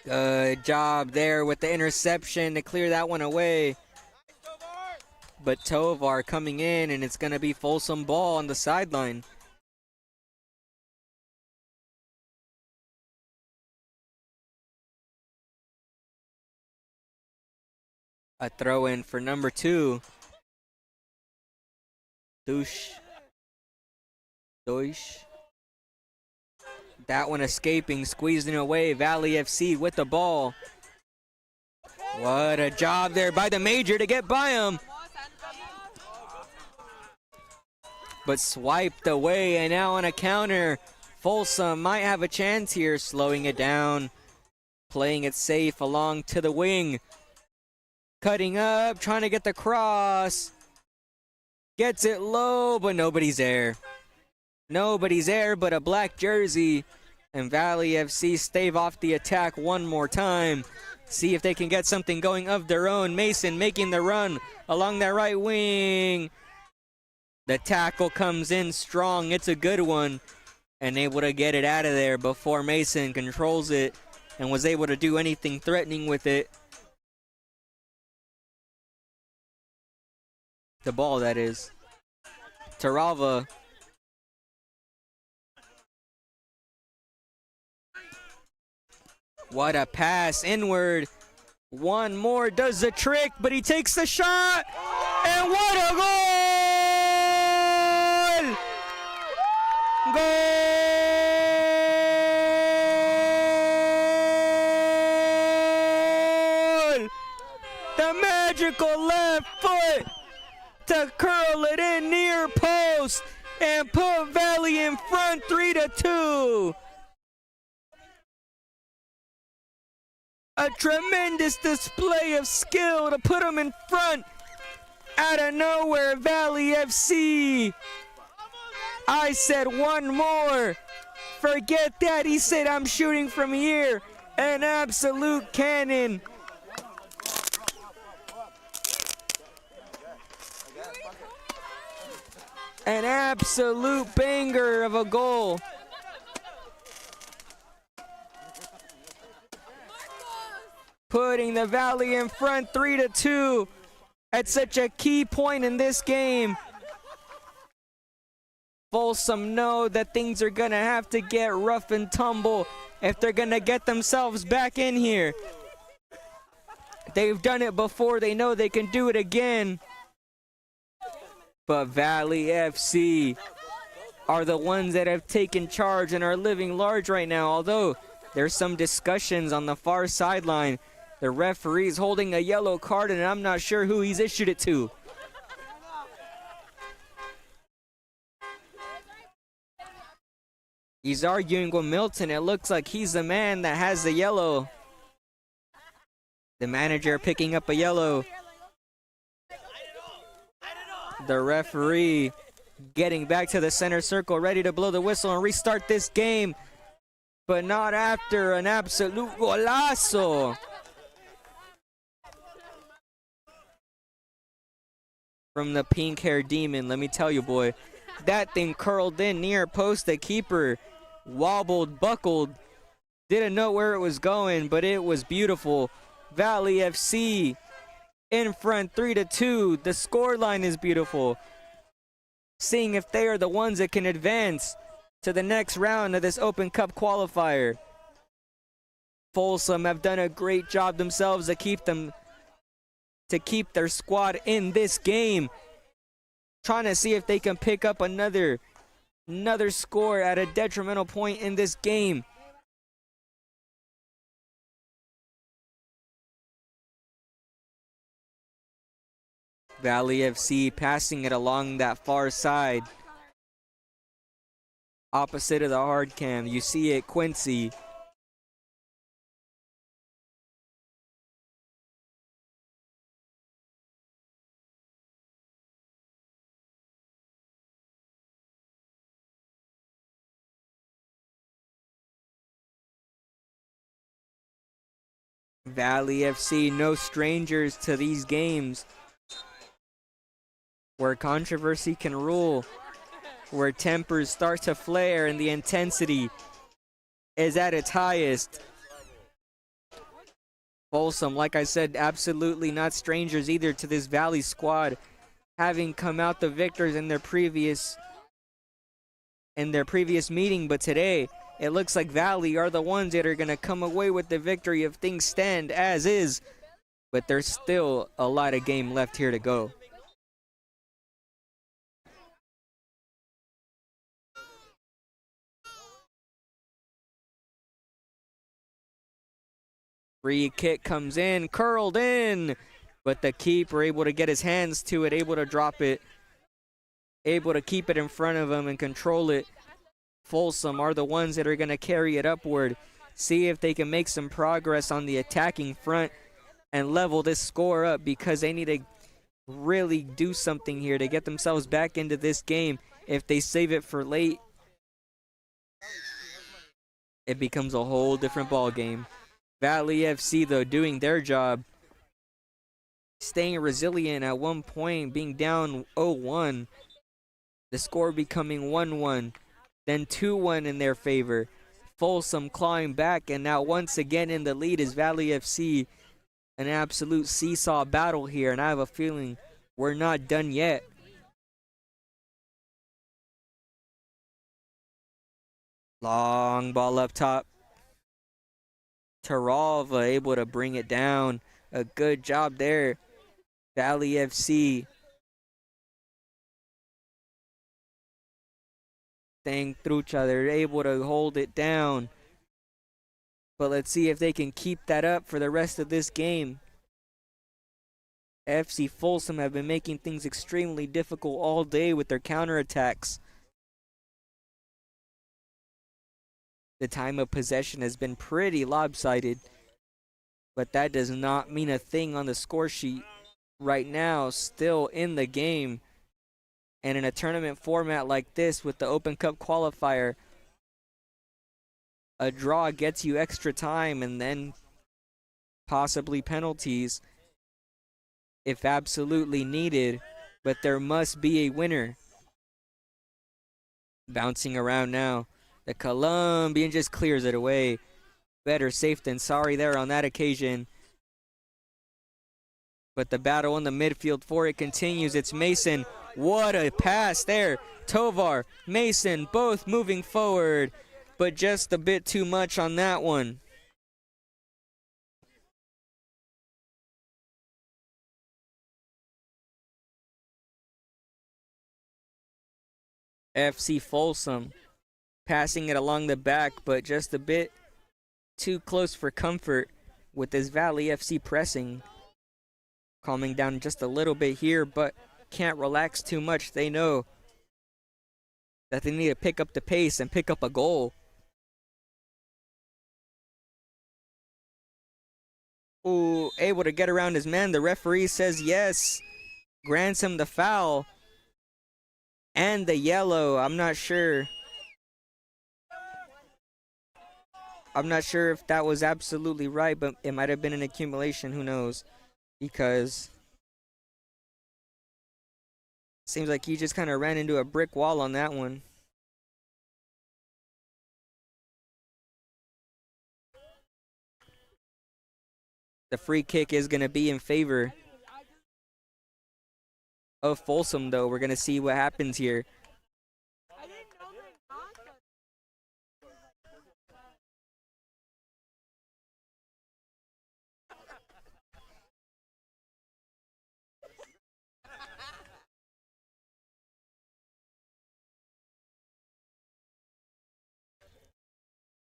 Good job there with the interception to clear that one away. But Tovar coming in, and it's going to be Folsom ball on the sideline. A throw in for number 2. Douche. That one escaping, squeezing away. Valley FC with the ball. What a job there by the Major to get by him. But swiped away, and now on a counter. Folsom might have a chance here, slowing it down. Playing it safe along to the wing. Cutting up, trying to get the cross. Gets it low, but nobody's there. Nobody's there but a black jersey. And Valley FC stave off the attack one more time. See if they can get something going of their own. Mason making the run along that right wing. The tackle comes in strong. It's a good one. And able to get it out of there before Mason controls it and was able to do anything threatening with it. The ball, that is. Tarava. What a pass inward. One more does the trick, but he takes the shot. And what a goal! Goal! The magical left foot to curl it in near post and put Valley in front 3-2. A tremendous display of skill to put them in front. Out of nowhere, Valley FC. I said one more. Forget that. He said I'm shooting from here. An absolute cannon. An absolute banger of a goal. Putting the Valley in front 3-2 at such a key point in this game. Folsom know that things are gonna have to get rough and tumble if they're gonna get themselves back in here. They've done it before, they know they can do it again. But Valley FC are the ones that have taken charge and are living large right now, although there's some discussions on the far sideline. The referee's holding a yellow card, and I'm not sure who he's issued it to. He's arguing with Milton. It looks like he's the man that has the yellow. The manager picking up a yellow. The referee getting back to the center circle, ready to blow the whistle and restart this game. But not after an absolute golazo. From the pink-haired demon, let me tell you, boy. That thing curled in near post. The keeper wobbled, buckled. Didn't know where it was going, but it was beautiful. Valley FC in front 3-2. The scoreline is beautiful. Seeing if they are the ones that can advance to the next round of this Open Cup qualifier. Folsom have done a great job themselves to keep their squad in this game. Trying to see if they can pick up another score at a detrimental point in this game. Valley FC passing it along that far side. Opposite of the hard cam. You see it, Quincy. Valley FC, no strangers to these games where controversy can rule, where tempers start to flare and the intensity is at its highest. Folsom, like I said, absolutely not strangers either to this Valley squad, having come out the victors in their previous meeting, but today it looks like Valley are the ones that are going to come away with the victory if things stand as is, but there's still a lot of game left here to go. Free kick comes in, curled in, but the keeper able to get his hands to it, able to drop it, able to keep it in front of him and control it. Folsom are the ones that are going to carry it upward, see if they can make some progress on the attacking front and level this score up, because they need to really do something here to get themselves back into this game. If they save it for late, it becomes a whole different ball game. Valley FC, though, doing their job, staying resilient at one point, being down 0-1, the score becoming 1-1, then 2-1 in their favor. Folsom clawing back, and now once again in the lead is Valley FC. An absolute seesaw battle here, and I have a feeling we're not done yet. Long ball up top. Taralva able to bring it down. A good job there. Valley FC staying through each other, able to hold it down. But let's see if they can keep that up for the rest of this game. FC Folsom have been making things extremely difficult all day with their counterattacks. The time of possession has been pretty lopsided, but that does not mean a thing on the score sheet. Right now, still in the game, and in a tournament format like this with the Open Cup qualifier, a draw gets you extra time and then possibly penalties if absolutely needed, but there must be a winner. Bouncing around now. The Colombian just clears it away. Better safe than sorry there on that occasion. But the battle in the midfield for it continues. It's Mason. What a pass there. Tovar, Mason, both moving forward, but just a bit too much on that one. FC Folsom passing it along the back, but just a bit too close for comfort with this Valley FC pressing. Calming down just a little bit here, but can't relax too much. They know that they need to pick up the pace and pick up a goal. Ooh, able to get around his man. The referee says yes, grants him the foul and the yellow. I'm not sure if that was absolutely right, but it might have been an accumulation. Who knows? Because seems like he just kind of ran into a brick wall on that one. The free kick is going to be in favor of Folsom, though. We're going to see what happens here.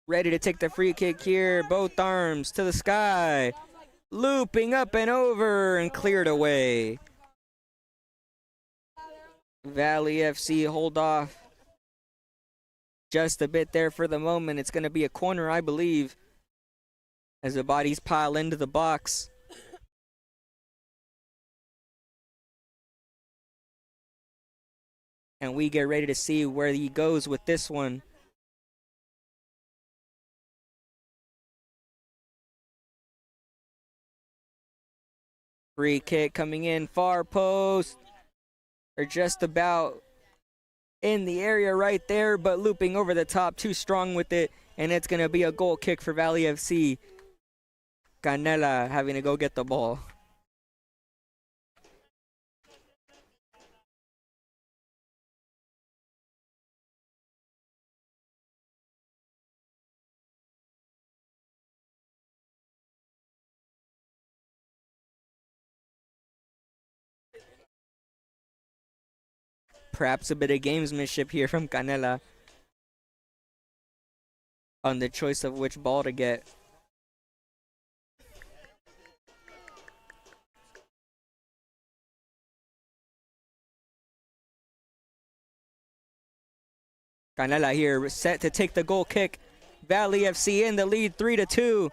Ready to take the free kick here. Both arms to the sky. Looping up and over and cleared away. Valley FC hold off just a bit there for the moment. It's going to be a corner, I believe, as the bodies pile into the box. And we get ready to see where he goes with this one. Free kick coming in, far post. Or just about in the area right there, but looping over the top, too strong with it, and it's going to be a goal kick for Valley FC. Canela having to go get the ball. Perhaps a bit of gamesmanship here from Canela on the choice of which ball to get. Canela here set to take the goal kick. Valley FC in the lead 3-2.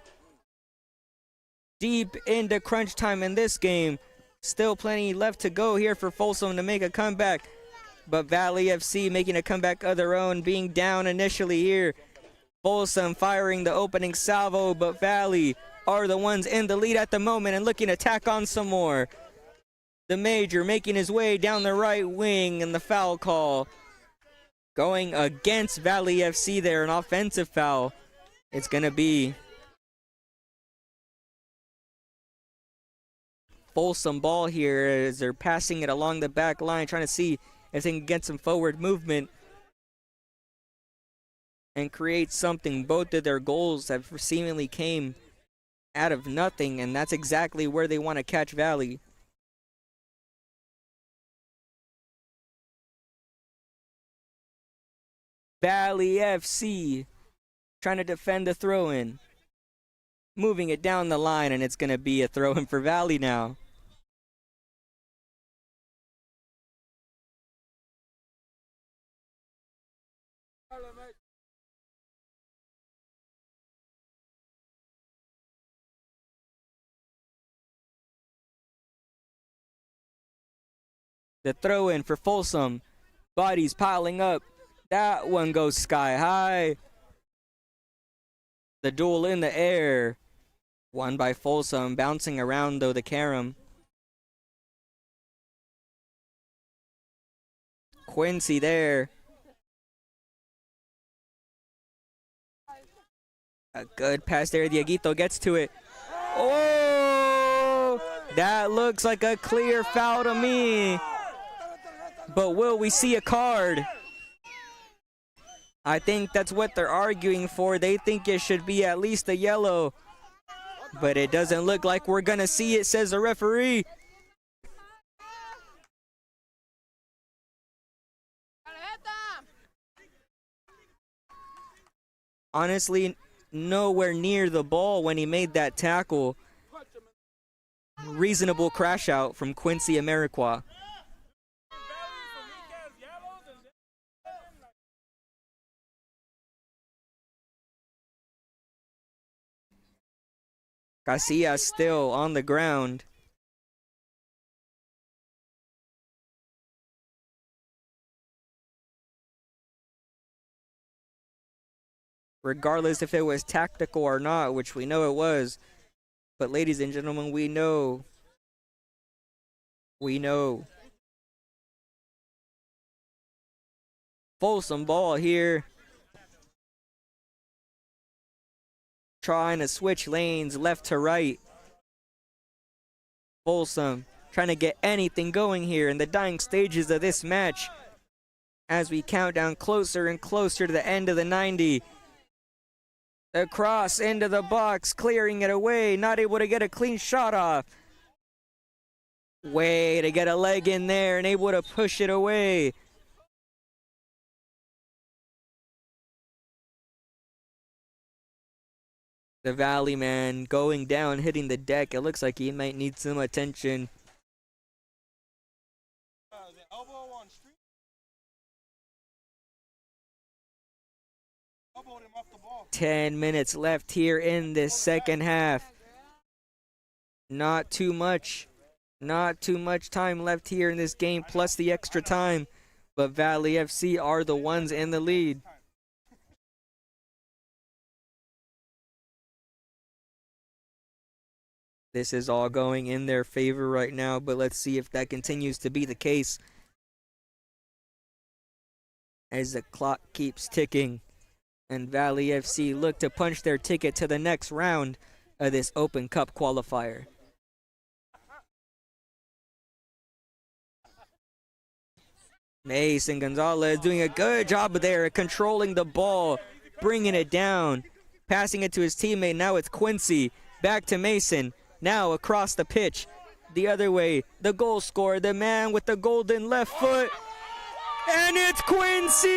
Deep into crunch time in this game. Still plenty left to go here for Folsom to make a comeback. But Valley FC making a comeback of their own, being down initially here. Folsom firing the opening salvo, but Valley are the ones in the lead at the moment and looking to tack on some more. The Major making his way down the right wing, and the foul call going against Valley FC there, an offensive foul. It's going to be Folsom ball here as they're passing it along the back line, trying to see if they can get some forward movement and create something. Both of their goals have seemingly came out of nothing, and that's exactly where they want to catch Valley. Valley FC trying to defend the throw-in. Moving it down the line, and it's going to be a throw-in for Valley now. The throw-in for Folsom. Bodies piling up. That one goes sky high. The duel in the air. Won by Folsom. Bouncing around, though, the carom. Quincy there. A good pass there. Dieguito gets to it. Oh! That looks like a clear foul to me. But will we see a card? I think that's what they're arguing for. They think it should be at least a yellow. But it doesn't look like we're going to see it, says the referee. Honestly, nowhere near the ball when he made that tackle. Reasonable crash out from Quincy Ameriqua. Casillas still on the ground. Regardless if it was tactical or not, which we know it was. But ladies and gentlemen, we know. We know. Folsom ball here. Trying to switch lanes left to right. Folsom trying to get anything going here in the dying stages of this match as we count down closer and closer to the end of the 90. The cross into the box, clearing it away, not able to get a clean shot off. Way to get a leg in there and able to push it away. The Valley man going down, hitting the deck. It looks like he might need some attention. 10 minutes left here in this second half. Not too much time left here in this game, plus the extra time. But Valley FC are the ones in the lead. This is all going in their favor right now, but let's see if that continues to be the case as the clock keeps ticking and Valley FC look to punch their ticket to the next round of this Open Cup qualifier. Mason Gonzalez doing a good job there, controlling the ball, bringing it down, passing it to his teammate. Now it's Quincy, back to Mason, now across the pitch, the other way, the goal scorer, the man with the golden left foot, and it's Quincy!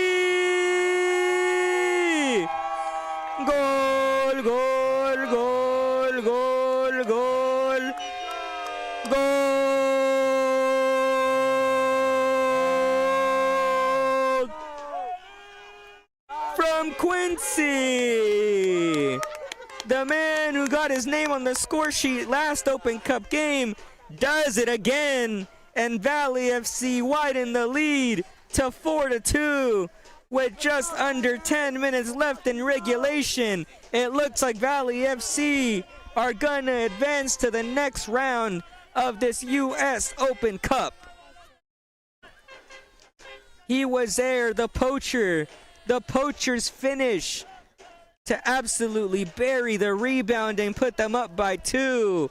Goal, goal, goal, goal, goal, goal! From Quincy! The man who got his name on the score sheet last Open Cup game does it again, and Valley FC widen the lead to 4-2 with just under 10 minutes left in regulation. It looks like Valley FC are gonna advance to the next round of this U.S. Open Cup. He was there, the poacher, the poacher's finish to absolutely bury the rebound and put them up by 2.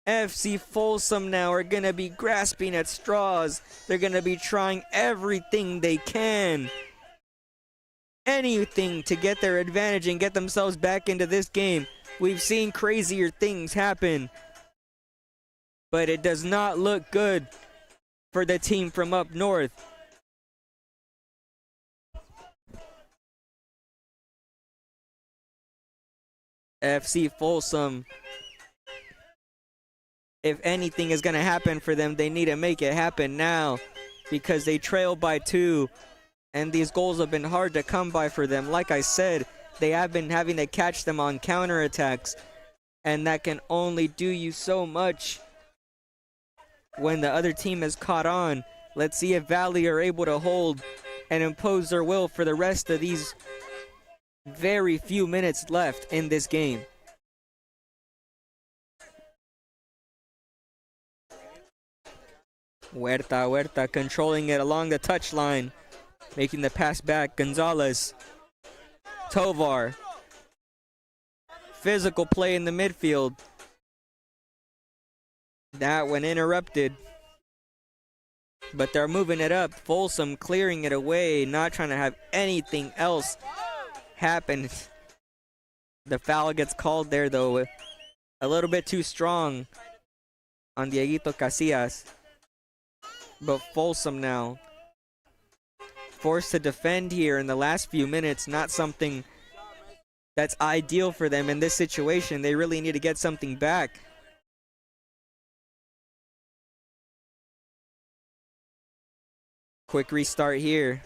FC Folsom now are going to be grasping at straws. They're going to be trying everything they can. Anything to get their advantage and get themselves back into this game. We've seen crazier things happen, but it does not look good for the team from up north. FC Folsom, if anything is going to happen for them, they need to make it happen now because they trail by 2 and these goals have been hard to come by for them. Like I said, they have been having to catch them on counterattacks, and that can only do you so much when the other team has caught on. Let's see if Valley are able to hold and impose their will for the rest of these very few minutes left in this game. Huerta controlling it along the touchline, making the pass back. Gonzalez, Tovar, physical play in the midfield. That one interrupted, but they're moving it up. Folsom clearing it away, not trying to have anything else happen. The foul gets called there though, a little bit too strong on Dieguito Casillas. But Folsom now forced to defend here in the last few minutes, not something that's ideal for them in this situation. They really need to get something back. Quick restart here.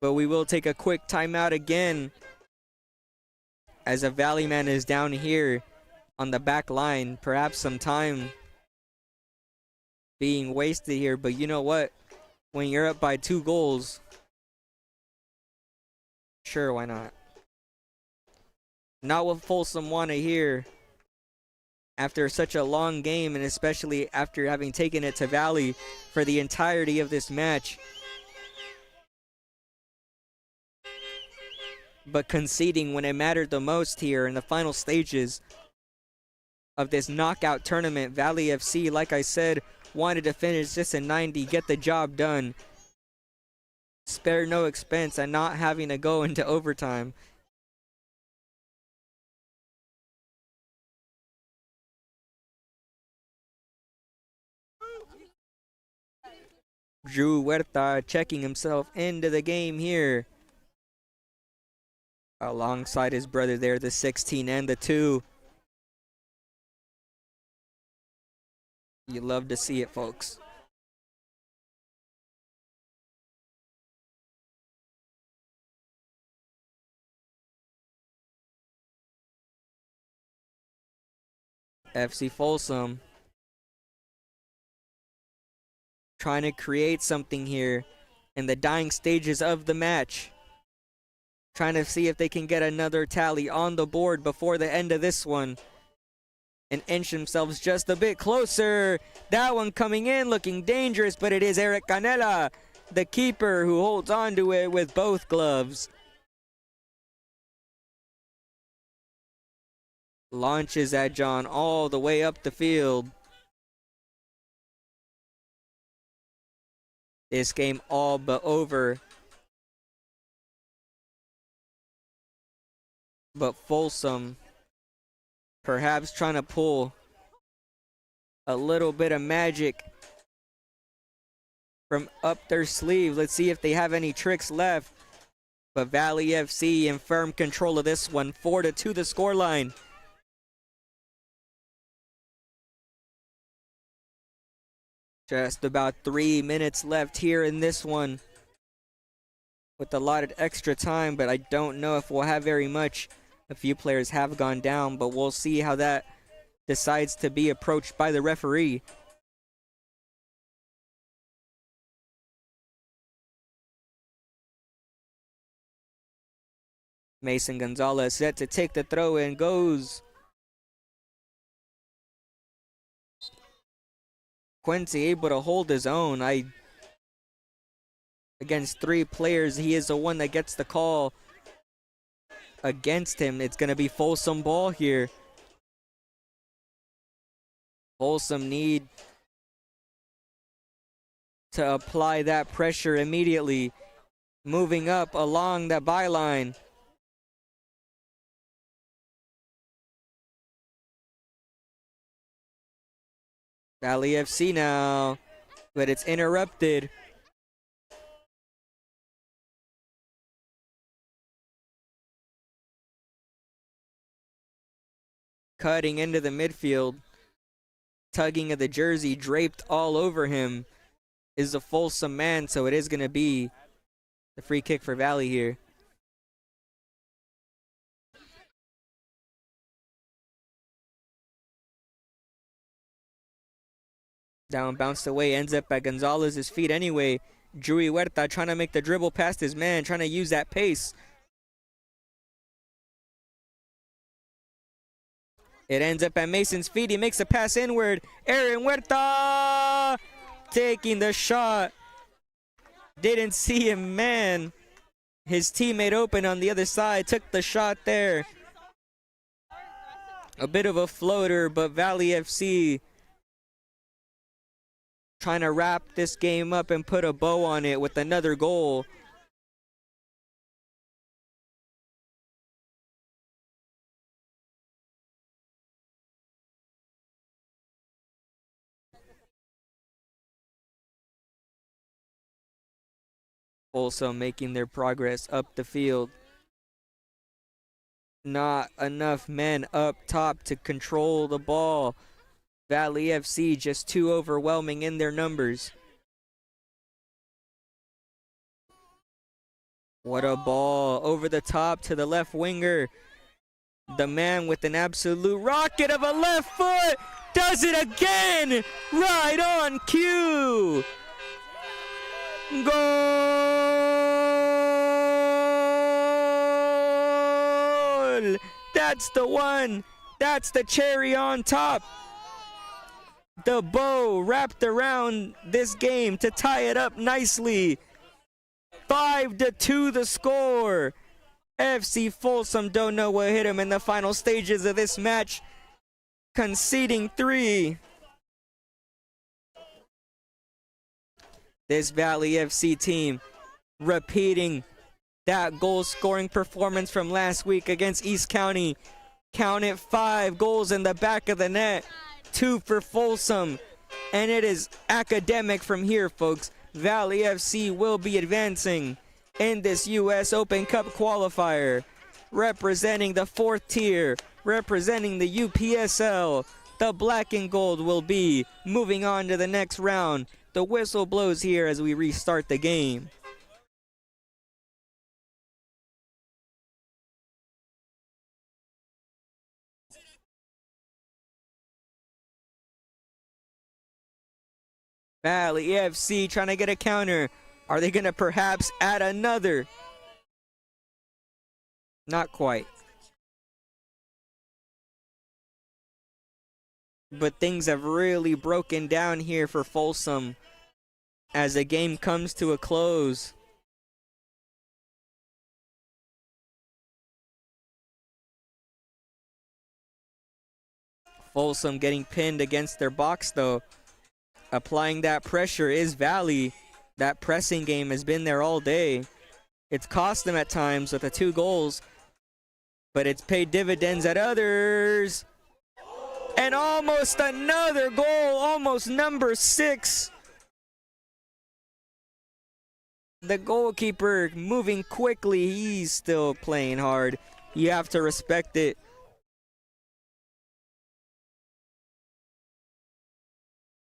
But we will take a quick timeout again as a Valley man is down here on the back line. Perhaps some time being wasted here, but you know what? When you're up by 2 goals, sure, why not? Not what Folsom want to hear after such a long game, and especially after having taken it to Valley for the entirety of this match. But conceding when it mattered the most here in the final stages of this knockout tournament. Valley FC, like I said, wanted to finish this in 90, get the job done, spare no expense, and not having to go into overtime. Drew Huerta checking himself into the game here alongside his brother there, the 16 and the 2. You love to see it, folks. FC Folsom trying to create something here in the dying stages of the match. trying to see if they can get another tally on the board before the end of this one and inch themselves just a bit closer. That one coming in looking dangerous, but it is Eric Canela, the keeper, who holds on to it with both gloves. Launches at John all the way up the field. This game all but over. But Folsom perhaps trying to pull a little bit of magic from up their sleeve. Let's see if they have any tricks left. But Valley FC in firm control of this one. 4-2 the scoreline. Just about 3 minutes left here in this one, with a lot of extra time, but I don't know if we'll have very much. A few players have gone down, but we'll see how that decides to be approached by the referee. Mason Gonzalez set to take the throw and goes. Quincy able to hold his own. Against 3 players, he is the one that gets the call against him. It's going to be Folsom ball here. Folsom need to apply that pressure immediately. Moving up along that byline. Valley FC now, but it's interrupted. Cutting into the midfield, tugging at the jersey, draped all over him, is the Folsom man, so it is going to be the free kick for Valley here. Down, bounced away, ends up at Gonzalez's feet anyway. Drewy Huerta trying to make the dribble past his man, trying to use that pace. It ends up at Mason's feet. He makes a pass inward. Aaron Huerta taking the shot. Didn't see him, man. His teammate open on the other side, took the shot there. A bit of a floater, but Valley FC trying to wrap this game up and put a bow on it with another goal. Also making their progress up the field. Not enough men up top to control the ball. Valley FC just too overwhelming in their numbers. What a ball over the top to the left winger. The man with an absolute rocket of a left foot does it again, right on cue. Goal! That's the one. That's the cherry on top. The bow wrapped around this game to tie it up nicely. 5-2 the score. FC Folsom don't know what hit him in the final stages of this match, conceding 3. This Valley FC team repeating that goal-scoring performance from last week against East County. Counted 5 goals in the back of the net. 2 for Folsom, and it is academic from here, folks. Valley FC will be advancing in this U.S. Open Cup qualifier, representing the 4th tier, representing the UPSL. The black and gold will be moving on to the next round. The whistle blows here as we restart the game. Valley FC trying to get a counter. Are they going to perhaps add another? Not quite. But things have really broken down here for Folsom as the game comes to a close. Folsom getting pinned against their box though. Applying that pressure is Valley. That pressing game has been there all day. It's cost them at times with the 2 goals, but it's paid dividends at others. And almost another goal, almost number 6. The goalkeeper moving quickly. He's still playing hard. You have to respect it.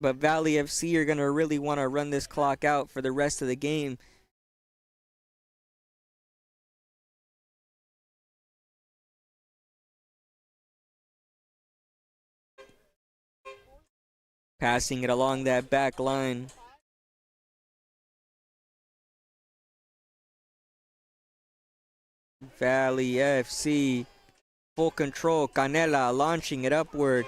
But Valley FC are going to really want to run this clock out for the rest of the game. Passing it along that back line. Valley FC, full control. Canela launching it upward.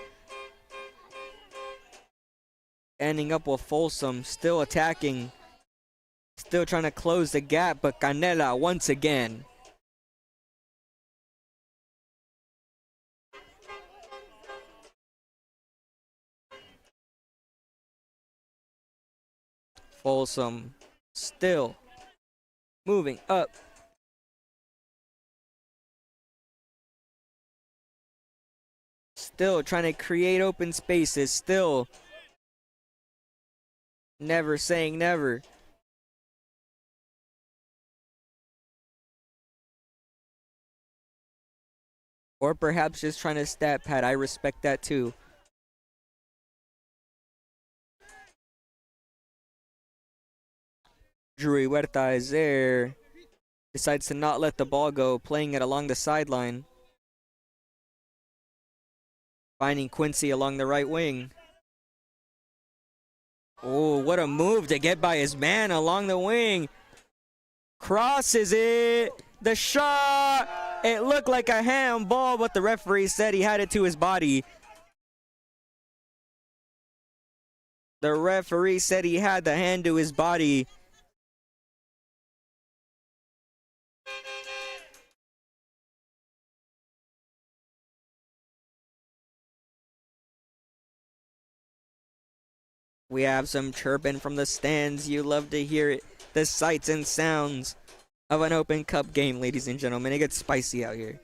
Ending up with Folsom, still attacking. Still trying to close the gap, but Canela once again. Folsom still moving up. Still trying to create open spaces. Still never saying never. Or perhaps just trying to stat pad. I respect that too. Drew Huerta is there. Decides to not let the ball go, playing it along the sideline. Finding Quincy along the right wing. Oh, what a move to get by his man along the wing. Crosses it. The shot. It looked like a handball, but the referee said he had it to his body. The referee said he had the hand to his body. We have some chirping from the stands. You love to hear it. The sights and sounds of an Open Cup game, ladies and gentlemen. It gets spicy out here.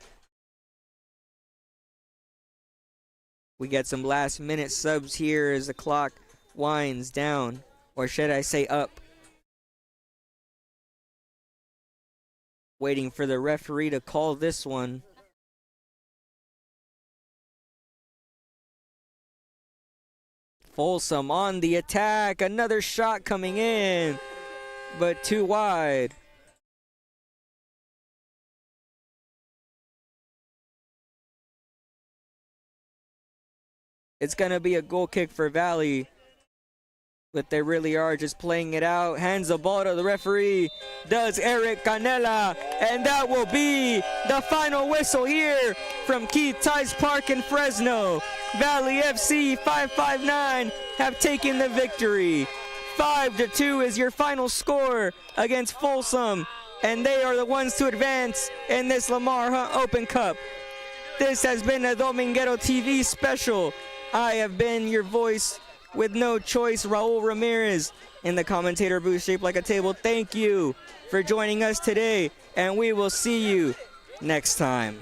We get some last minute subs here as the clock winds down, or should I say up. Waiting for the referee to call this one. Folsom on the attack. Another shot coming in, but too wide. It's going to be a goal kick for Valley, but they really are just playing it out. Hands the ball to the referee. Does Eric Canela, and that will be the final whistle here from Keith Tice Park in Fresno. Valley FC 559 have taken the victory. 5-2 is your final score against Folsom, and they are the ones to advance in this Lamar Hunt Open Cup. This has been a Dominguero TV special. I have been your voice with no choice, Raul Ramirez, in the commentator booth shaped like a table. Thank you for joining us today, and we will see you next time.